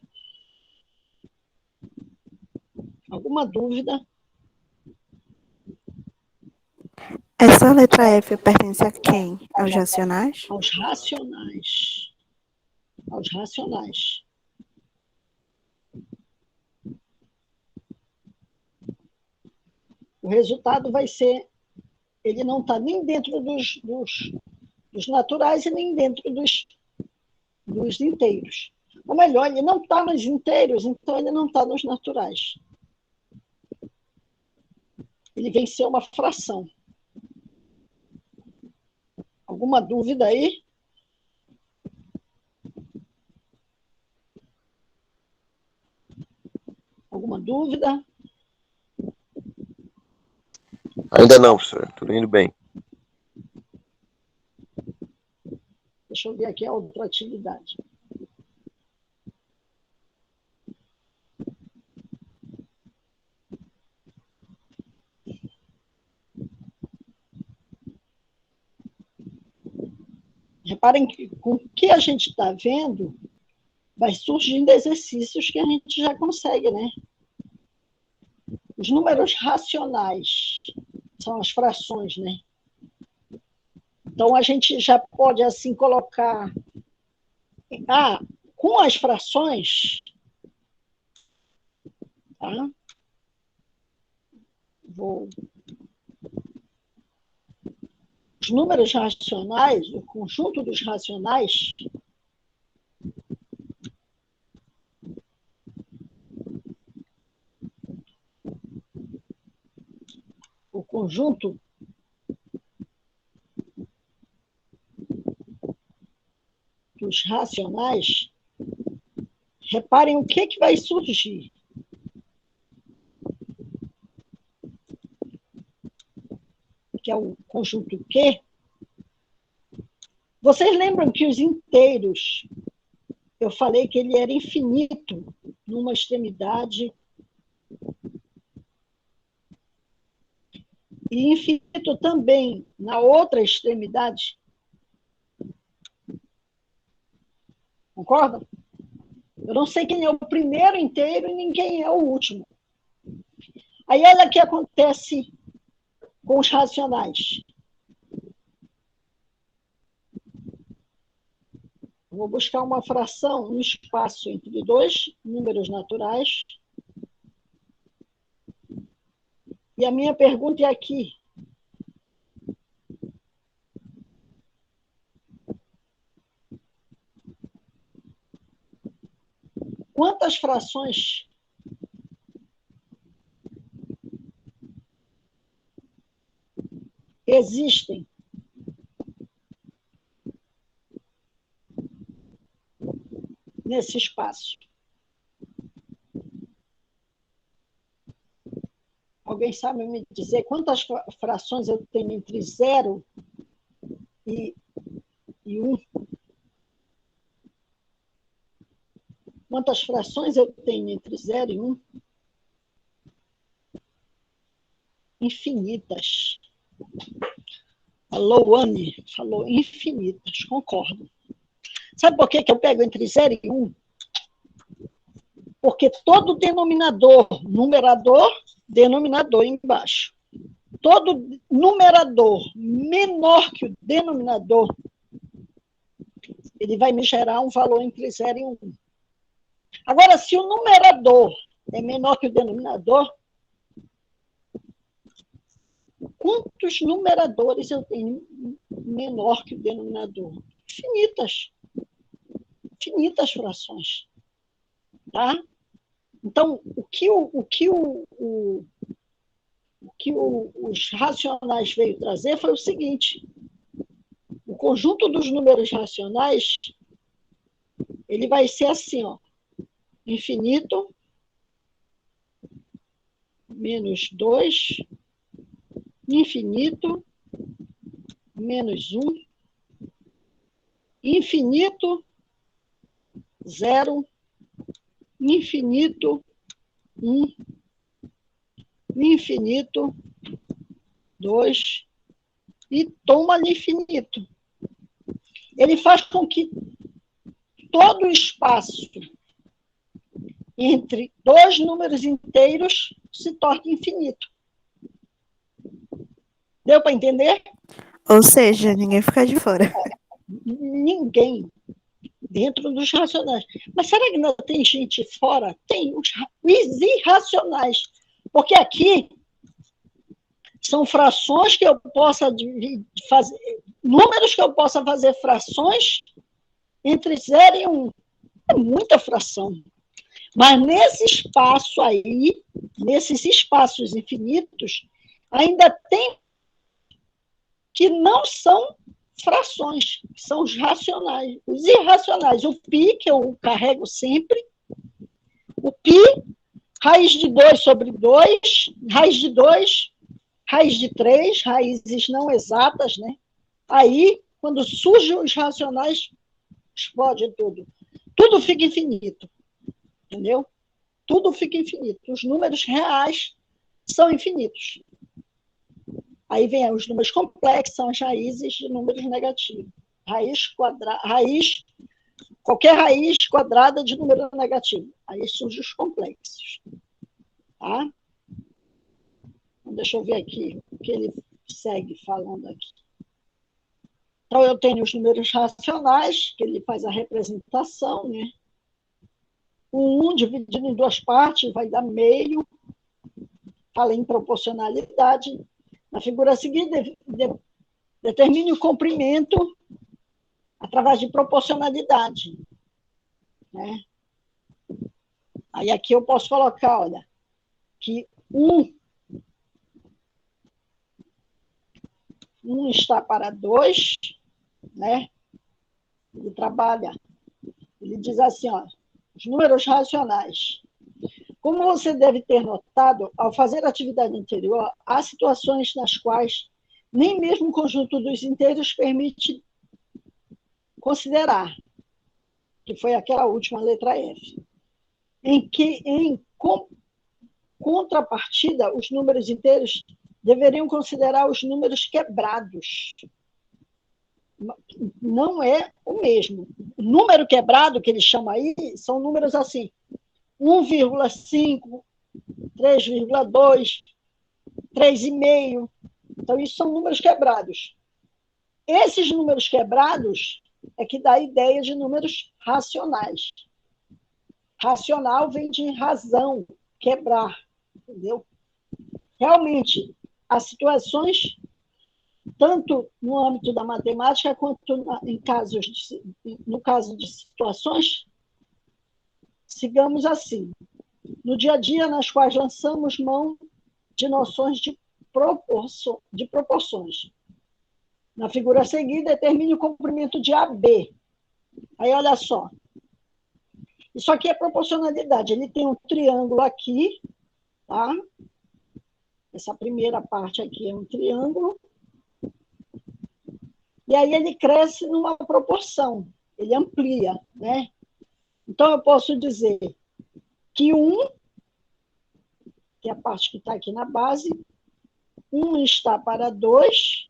Alguma dúvida? Essa letra F pertence a quem? Aos racionais? Aos racionais. Aos racionais. O resultado vai ser, ele não está nem dentro dos naturais e nem dentro dos inteiros. Ou melhor, ele não está nos inteiros, então ele não está nos naturais. Ele vem ser uma fração. Alguma dúvida aí? Alguma dúvida? Ainda não, professor. Tudo indo bem. Deixa eu ver aqui a outra atividade. Reparem que com o que a gente está vendo, vai surgindo exercícios que a gente já consegue, né? Os números racionais são as frações, né? Então, a gente já pode, assim, colocar... com as frações... Tá? Os números racionais, o conjunto dos racionais... O conjunto dos racionais, reparem o que vai surgir. Que é o conjunto Q. Vocês lembram que os inteiros, eu falei que ele era infinito numa extremidade e infinito também na outra extremidade? Concordam? Eu não sei quem é o primeiro inteiro e nem quem é o último. Aí olha o que acontece com os racionais. Vou buscar uma fração no espaço entre dois números naturais. E a minha pergunta é aqui. Quantas frações existem nesse espaço? Alguém sabe me dizer quantas frações eu tenho entre 0 e 1? Quantas frações eu tenho entre 0 e 1? Infinitas. A Louane falou infinitas, concordo. Sabe por que eu pego entre 0 e 1? Porque todo denominador, numerador, denominador embaixo. Todo numerador menor que o denominador, ele vai me gerar um valor entre 0 e 1. Agora, se o numerador é menor que o denominador, quantos numeradores eu tenho menor que o denominador? Infinitas. Infinitas frações. Tá? Então, o que os racionais veio trazer foi o seguinte: o conjunto dos números racionais ele vai ser assim, ó, infinito, menos 2, infinito, menos 1, infinito, 0, infinito, 1, infinito, 2, e toma-lhe infinito. Ele faz com que todo o espaço entre dois números inteiros se torne infinito. Deu para entender? Ou seja, ninguém fica de fora. Ninguém dentro dos racionais. Mas será que não tem gente fora? Tem os irracionais. Porque aqui são frações que eu possa fazer, números que eu possa fazer frações entre 0 e 1. É muita fração. Mas nesse espaço aí, nesses espaços infinitos, ainda tem que não são frações, são os racionais, os irracionais. O π, que eu carrego sempre, o π, raiz de 2 sobre 2, raiz de 2, raiz de 3, raízes não exatas, né? Aí, quando surgem os racionais, explode tudo. Tudo fica infinito. Entendeu? Tudo fica infinito. Os números reais são infinitos. Aí vem os números complexos, são as raízes de números negativos. Qualquer raiz quadrada de número negativo. Aí surgem os complexos. Tá? Então, deixa eu ver aqui o que ele segue falando aqui. Então, eu tenho os números racionais, que ele faz a representação, né? O 1 dividido em duas partes vai dar meio. Fala em proporcionalidade. Na figura seguinte, determine o comprimento através de proporcionalidade. Né? Aí aqui eu posso colocar, olha, que 1 está para 2, né? Ele trabalha, ele diz assim, ó, os números racionais. Como você deve ter notado, ao fazer a atividade anterior, há situações nas quais nem mesmo o conjunto dos inteiros permite considerar, que foi aquela última letra F, em que, em contrapartida, os números inteiros deveriam considerar os números quebrados. Não é o mesmo. O número quebrado, que eles chamam aí, são números assim, 1,5, 3,2, 3,5. Então, isso são números quebrados. Esses números quebrados é que dá a ideia de números racionais. Racional vem de razão, quebrar, entendeu? Realmente, as situações, tanto no âmbito da matemática, quanto no caso de situações, sigamos assim, no dia a dia, nas quais lançamos mão de noções de proporções. Na figura a seguir, determine o comprimento de AB. Aí, olha só. Isso aqui é proporcionalidade. Ele tem um triângulo aqui, tá? Essa primeira parte aqui é um triângulo. E aí ele cresce numa proporção. Ele amplia, né? Então, eu posso dizer que 1, que é a parte que está aqui na base, 1 está para 2,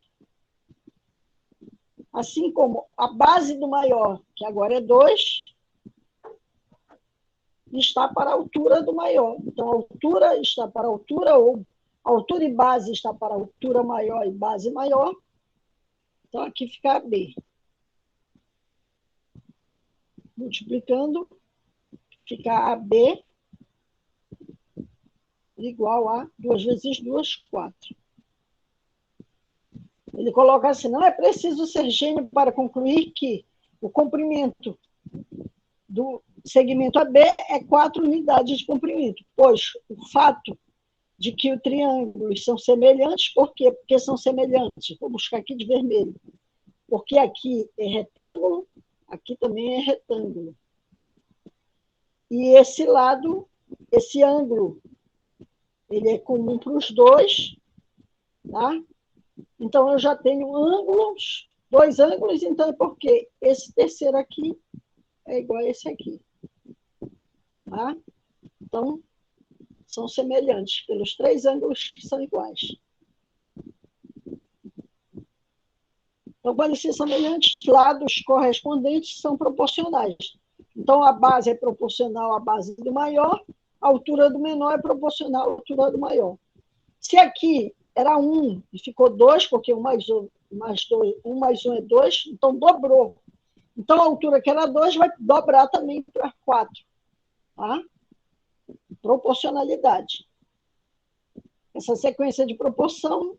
assim como a base do maior, que agora é 2, está para a altura do maior. Então, a altura está para a altura, ou a altura e base está para a altura maior e base maior. Então, aqui fica AB. Multiplicando, fica AB igual a 2 vezes 2, 4. Ele coloca assim, não é preciso ser gênio para concluir que o comprimento do segmento AB é 4 unidades de comprimento, pois o fato de que os triângulos são semelhantes, por quê? Porque são semelhantes. Vou buscar aqui de vermelho. Porque aqui é retângulo, aqui também é retângulo. E esse lado, esse ângulo, ele é comum para os dois, tá? Então, eu já tenho ângulos, 2 ângulos, então é porque esse terceiro aqui é igual a esse aqui. Tá? Então, são semelhantes pelos 3 ângulos que são iguais. Então, quando eles são semelhantes, lados correspondentes são proporcionais. Então, a base é proporcional à base do maior, a altura do menor é proporcional à altura do maior. Se aqui era 1 e ficou 2, porque 1 mais 1 é 2, então dobrou. Então, a altura que era 2 vai dobrar também para 4. Tá? Proporcionalidade. Essa sequência de proporção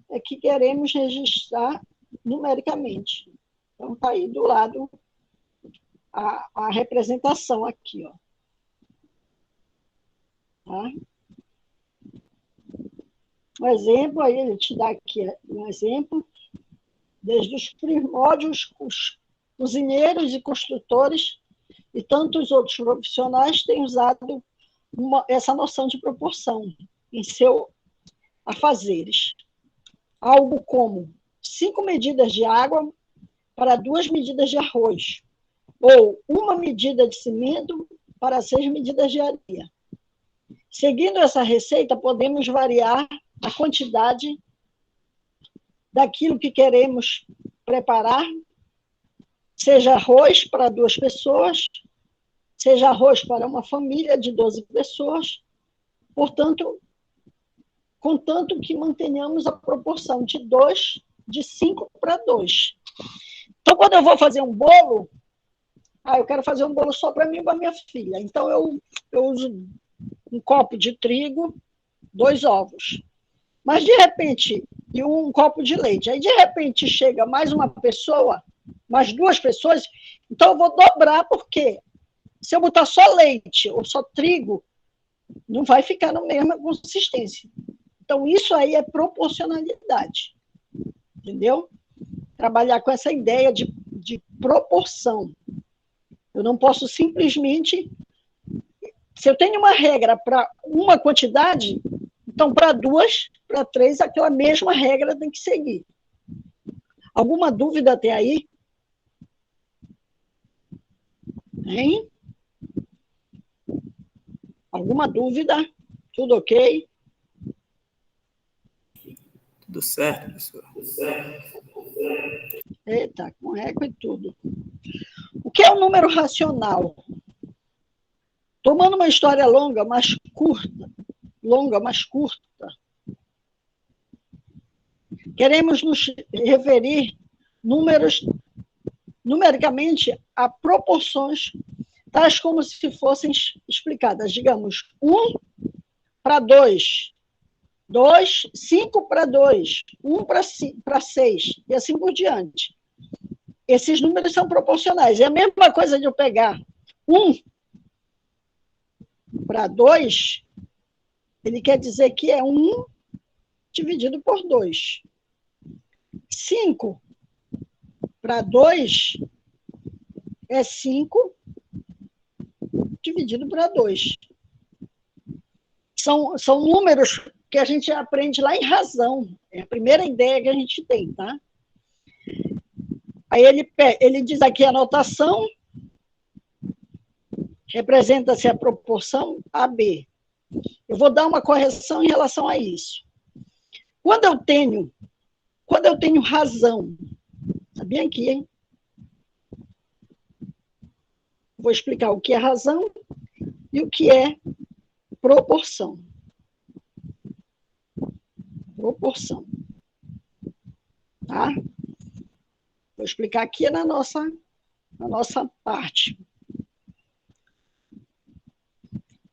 é que queremos registrar numericamente. Então, está aí do lado a representação aqui. Ó. Tá? Um exemplo, aí ele te dá aqui um exemplo. Desde os primórdios, os cozinheiros e construtores e tantos outros profissionais têm usado essa noção de proporção em seus afazeres. Algo como 5 medidas de água para 2 medidas de arroz, ou 1 medida de cimento para 6 medidas de areia. Seguindo essa receita, podemos variar a quantidade daquilo que queremos preparar, seja arroz para 2 pessoas, seja arroz para uma família de 12 pessoas, portanto, contanto que mantenhamos a proporção de 5 para 2. Então, quando eu vou fazer um bolo, eu quero fazer um bolo só para mim e para minha filha. Então, eu uso um copo de trigo, 2 ovos. Mas, de repente, e um copo de leite. Aí, de repente, chega mais uma pessoa, mais 2 pessoas, então eu vou dobrar, porque se eu botar só leite ou só trigo, não vai ficar na mesma consistência. Então, isso aí é proporcionalidade. Entendeu? Trabalhar com essa ideia de proporção. Eu não posso simplesmente... Se eu tenho uma regra para uma quantidade, então, para 2, para 3, aquela mesma regra tem que seguir. Alguma dúvida até aí? Hein? Alguma dúvida? Tudo ok? Tudo certo, professor. Eita, com eco e tudo. O que é um número racional? Tomando uma história longa, mais curta, queremos nos referir numericamente a proporções tais como se fossem explicadas, digamos, 1 para 2, 5 para 2, 1 para 6, e assim por diante. Esses números são proporcionais. É a mesma coisa de eu pegar 1 para 2, ele quer dizer que é 1 dividido por 2. 5 para 2 é 5 dividido para 2. São números que a gente aprende lá em razão. É a primeira ideia que a gente tem, tá? Aí ele diz aqui a notação, representa-se a proporção AB. Eu vou dar uma correção em relação a isso. Quando eu tenho razão, tá bem aqui, hein? Vou explicar o que é razão e o que é proporção. Proporção. Tá? Vou explicar aqui na nossa parte.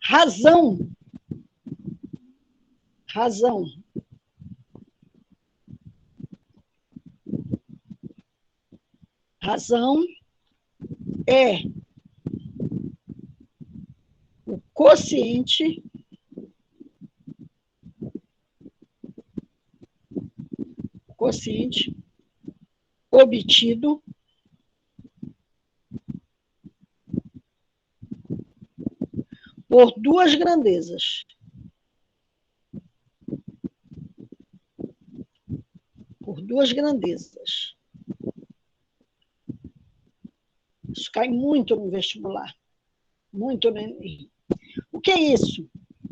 Razão. Razão é o quociente obtido por duas grandezas. Por duas grandezas. Isso cai muito no vestibular. Muito no Enem. O que é isso?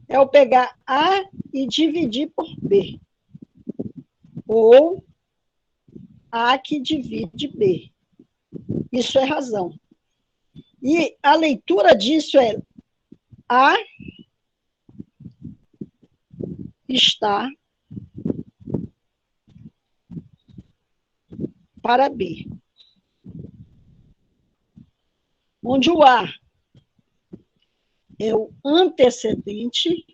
É eu pegar A e dividir por B. Ou A que divide B. Isso é razão. E a leitura disso é A está para B. Onde o A é o antecedente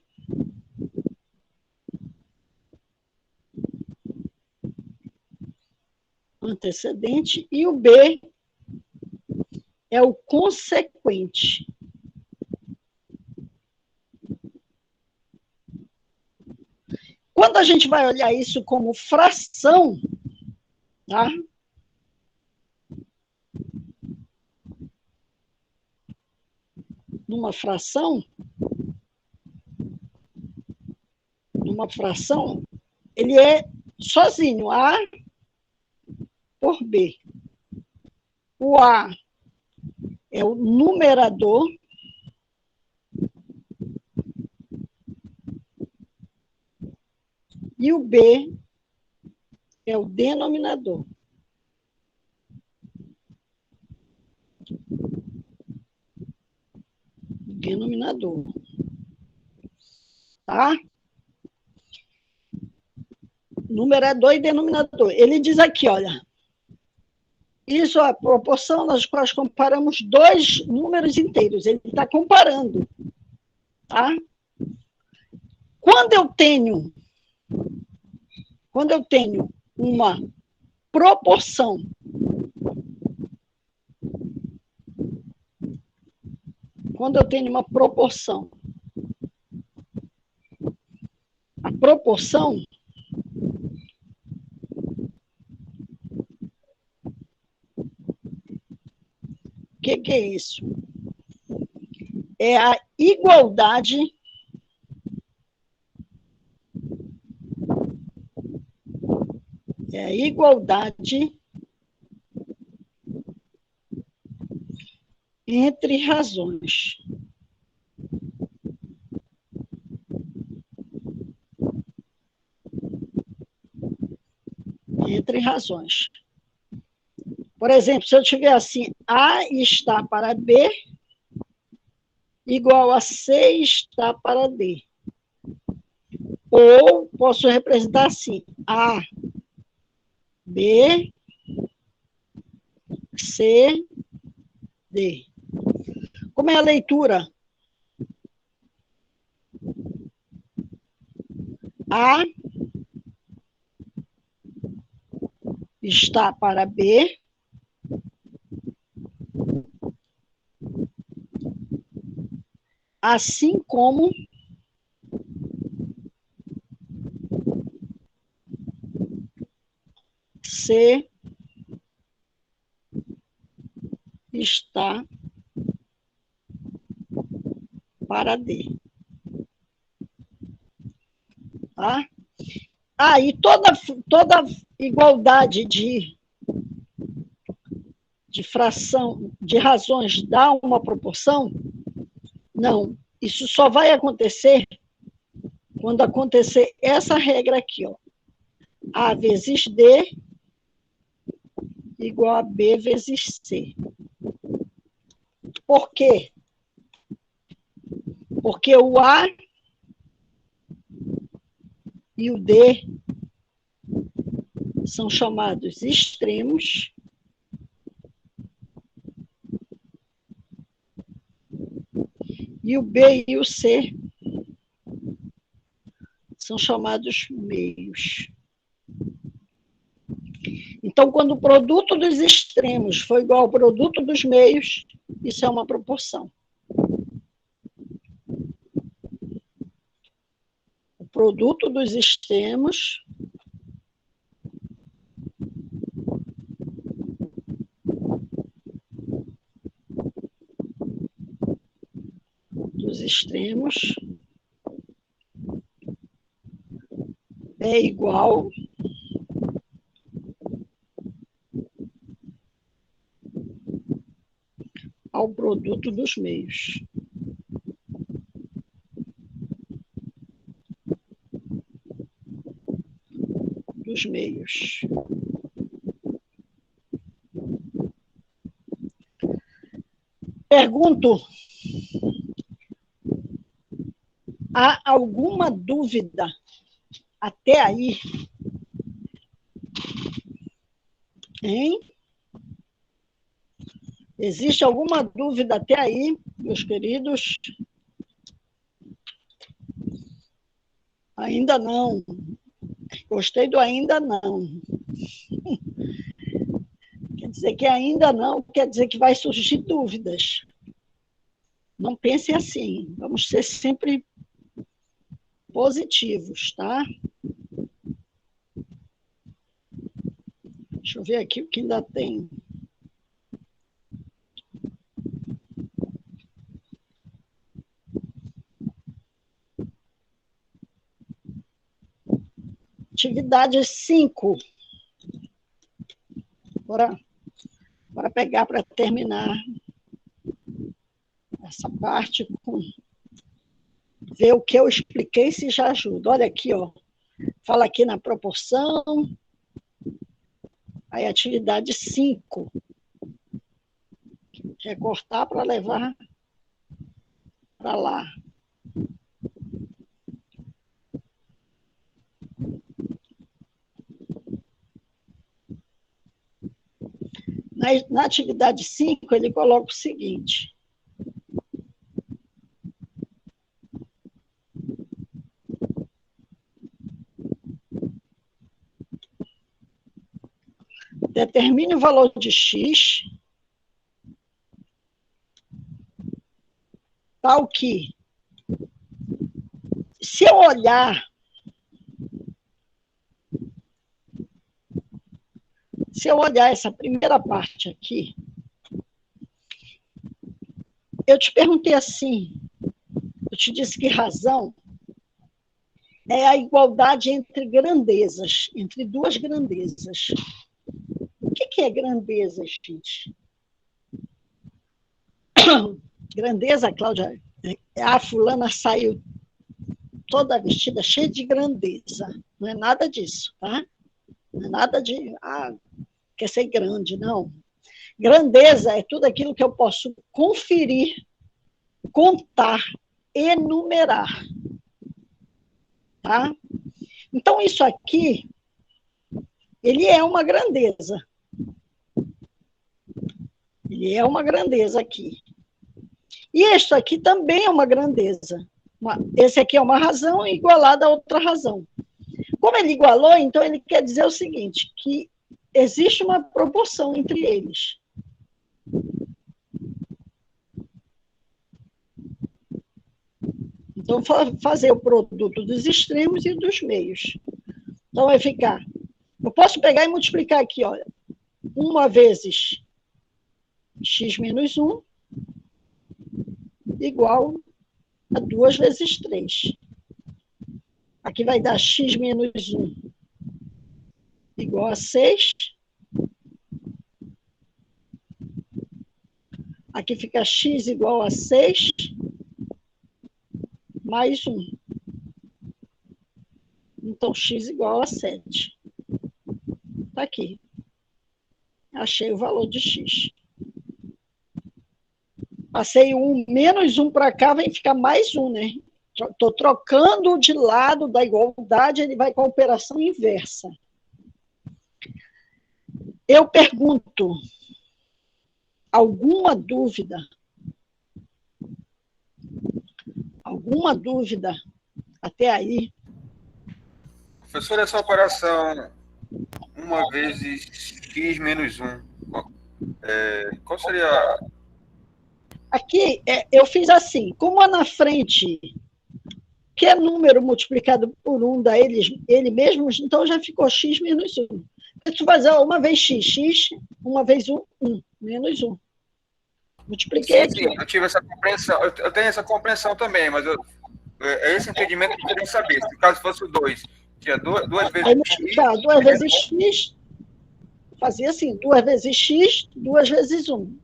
e o B é o consequente. Quando a gente vai olhar isso como fração, tá? Numa fração, ele é sozinho, A por B. O A é o numerador e o B é o denominador. Tá? Numerador e denominador. Ele diz aqui, olha, isso é a proporção nas quais comparamos dois números inteiros. Ele está comparando. Tá? Quando eu tenho uma proporção a proporção o que é isso? É a igualdade entre razões. Entre razões. Por exemplo, se eu tiver assim, A está para B, igual a C está para D. Ou posso representar assim, A, B, C, D. Como é a leitura? A está para B, assim como C está para D. Tá? E toda igualdade de fração, de razões dá uma proporção? Não. Isso só vai acontecer quando acontecer essa regra aqui, ó. A vezes D igual a B vezes C. Por quê? Porque o A e o D são chamados extremos e o B e o C são chamados meios. Então, quando o produto dos extremos for igual ao produto dos meios, isso é uma proporção. O produto dos extremos extremos é igual ao produto dos meios. Dos meios. Pergunto, há alguma dúvida até aí? Hein? Existe alguma dúvida até aí, meus queridos? Ainda não. Gostei do ainda não. Quer dizer que ainda não, quer dizer que vai surgir dúvidas. Não pense assim. Vamos ser sempre positivos, tá? Deixa eu ver aqui o que ainda tem. Atividade 5. Bora pegar para terminar essa parte, ver o que eu expliquei, se já ajuda. Olha aqui, ó. Fala aqui na proporção. Aí, atividade 5. Recortar para levar para lá. Na atividade 5, ele coloca o seguinte. Determine o valor de x, tal que, se eu olhar, essa primeira parte aqui, eu te perguntei assim, eu te disse que razão é a igualdade entre grandezas, entre duas grandezas. O que é grandeza, gente? Grandeza, Cláudia, a fulana saiu toda vestida, cheia de grandeza. Não é nada disso, tá? Não é nada de, quer ser grande, não. Grandeza é tudo aquilo que eu posso conferir, contar, enumerar. Tá? Então, isso aqui, ele é uma grandeza. Ele é uma grandeza aqui. E este aqui também é uma grandeza. Esse aqui é uma razão igualada a outra razão. Como ele igualou, então ele quer dizer o seguinte, que existe uma proporção entre eles. Então, fazer o produto dos extremos e dos meios. Então, vai ficar... Eu posso pegar e multiplicar aqui, olha. 1 vezes x menos 1 igual a 2 vezes 3. Aqui vai dar x menos 1 igual a 6. Aqui fica x igual a 6 mais 1. Então, x igual a 7. Está aqui. Achei o valor de x. Passei o 1, menos 1 para cá, vai ficar mais 1, né? Estou trocando de lado da igualdade, ele vai com a operação inversa. Eu pergunto, alguma dúvida? Alguma dúvida até aí? Professor, essa operação 1 vezes x menos 1, qual seria? Aqui, eu fiz assim, como é na frente, que é número multiplicado por 1 dá ele mesmo, então já ficou x menos 1. Se tu fazer 1 vez x, 1 vezes 1, 1, menos 1. Multipliquei Sim, aqui. eu tive essa compreensão. Eu tenho essa compreensão também, mas é esse entendimento que eu queria saber. Se caso fosse o 2, tinha duas vezes Aí x. multiplicar 2 vezes x, fazia assim, 2 vezes x, 2 vezes 1.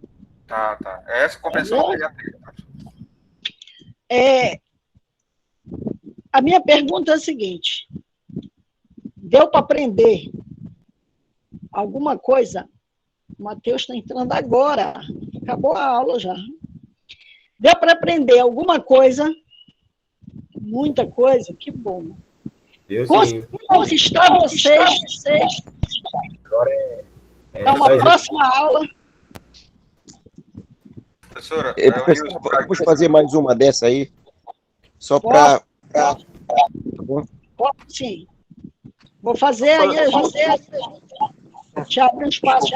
Tá. É essa compreensão que eu queria ter. A minha pergunta é a seguinte: deu para aprender alguma coisa? O Matheus está entrando agora. Acabou a aula já. Deu para aprender alguma coisa? Muita coisa? Que bom. Deu Como sim. estão vocês? Agora Dá uma próxima aula. Professora, Professor, vamos fazer mais uma dessa aí? Só para... Tá bom? Sim. Vou fazer aí, a gente te abre um espaço.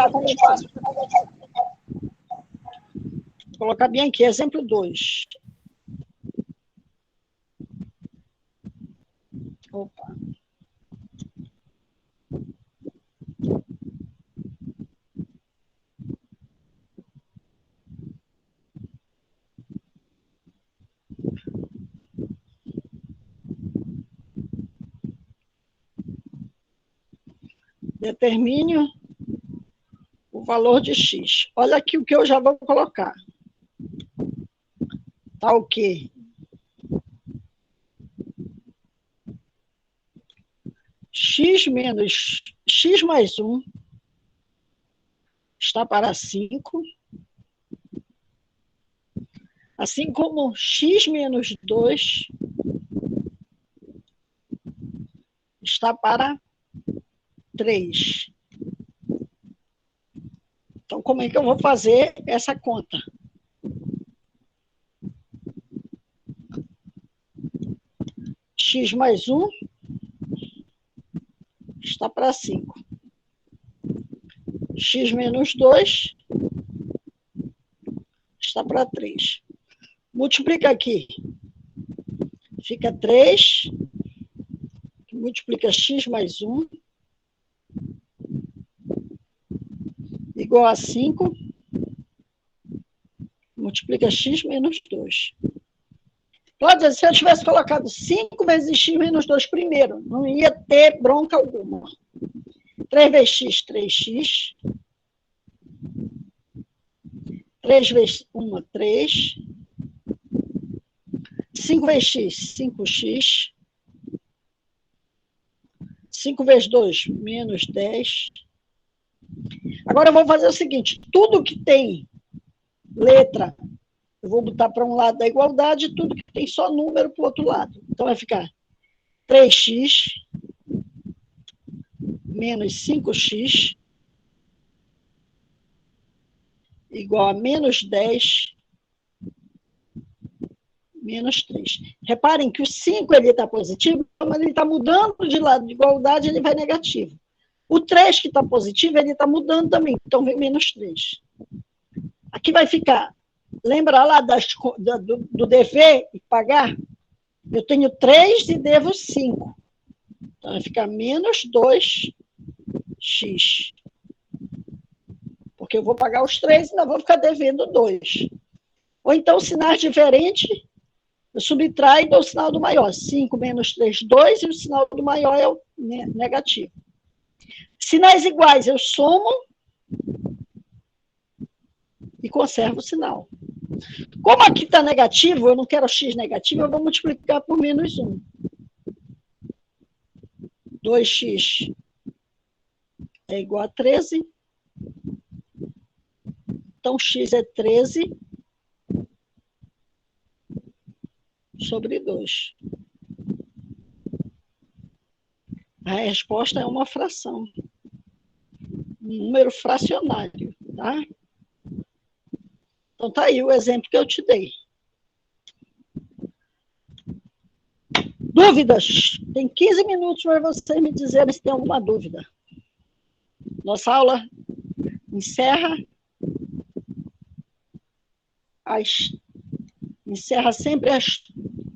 Vou colocar bem aqui, exemplo 2. Opa. Determine o valor de x. Olha aqui o que eu já vou colocar. Tá o quê? X menos x mais 1 está para 5. Assim como x menos 2 está para 3. Então, como é que eu vou fazer essa conta? X mais 1 está para 5. X menos 2 está para 3. Multiplica aqui. Fica 3. Multiplica x mais 1 igual a 5. Multiplica x menos 2. Cláudia, se eu tivesse colocado 5 vezes x menos 2 primeiro, não ia ter bronca alguma. 3 vezes x, 3x. 3 vezes 1, 3. 5 vezes x, 5x. 5 vezes 2, menos 10. Agora eu vou fazer o seguinte: tudo que tem letra, eu vou botar para um lado da igualdade, tudo que tem só número para o outro lado. Então vai ficar 3x menos 5x igual a menos 10 menos 3. Reparem que o 5 está positivo, mas ele está mudando de lado de igualdade, ele vai negativo. O 3 que está positivo, ele está mudando também, então vem menos 3. Aqui vai ficar, lembra lá do dever e pagar? Eu tenho 3 e devo 5. Então vai ficar menos 2x. Porque eu vou pagar os 3 e ainda vou ficar devendo 2. Ou então, sinais diferentes, eu subtraio e dou o sinal do maior. 5 menos 3, 2, e o sinal do maior é o negativo. Sinais iguais, eu somo e conservo o sinal. Como aqui está negativo, eu não quero x negativo, eu vou multiplicar por menos 1. 2x é igual a 13. Então, x é 13 sobre 2. A resposta é uma fração. Um número fracionário, tá? Então, tá aí o exemplo que eu te dei. Dúvidas? Tem 15 minutos para vocês me dizerem se tem alguma dúvida. Nossa aula encerra sempre às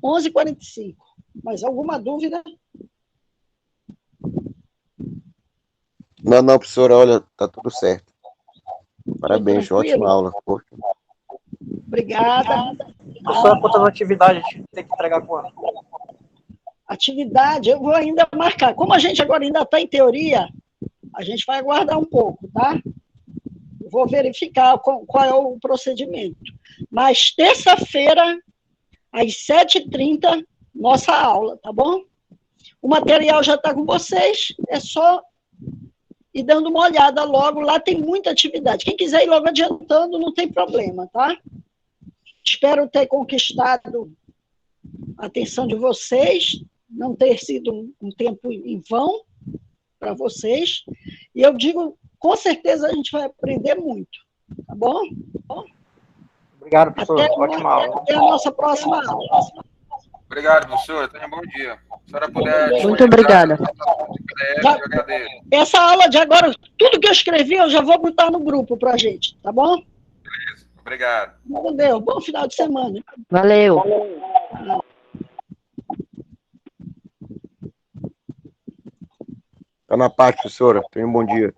11h45. Mais alguma dúvida? Não, professora, olha, tá tudo certo. Parabéns, Tranquilo? ótima aula. Poxa. Obrigada. Professora, quantas atividades tem que entregar quando? Atividade, eu vou ainda marcar. Como a gente agora ainda está em teoria, a gente vai aguardar um pouco, tá? Eu vou verificar qual é o procedimento. Mas terça-feira, às 7h30, nossa aula, tá bom? O material já está com vocês, é só ir dando uma olhada logo, lá tem muita atividade. Quem quiser ir logo adiantando, não tem problema, tá? Espero ter conquistado a atenção de vocês, não ter sido um tempo em vão para vocês. E eu digo, com certeza a gente vai aprender muito, tá bom? Obrigado, professor. Ótima aula. Até a nossa próxima aula. Obrigado, professora. Tenha um bom dia. Se a senhora puder... Muito obrigada. Eu agradeço. Essa aula de agora, tudo que eu escrevi, eu já vou botar no grupo para a gente, tá bom? Beleza. Obrigado. Valeu. Bom final de semana. Valeu. Tá na parte, professora. Tenha um bom dia.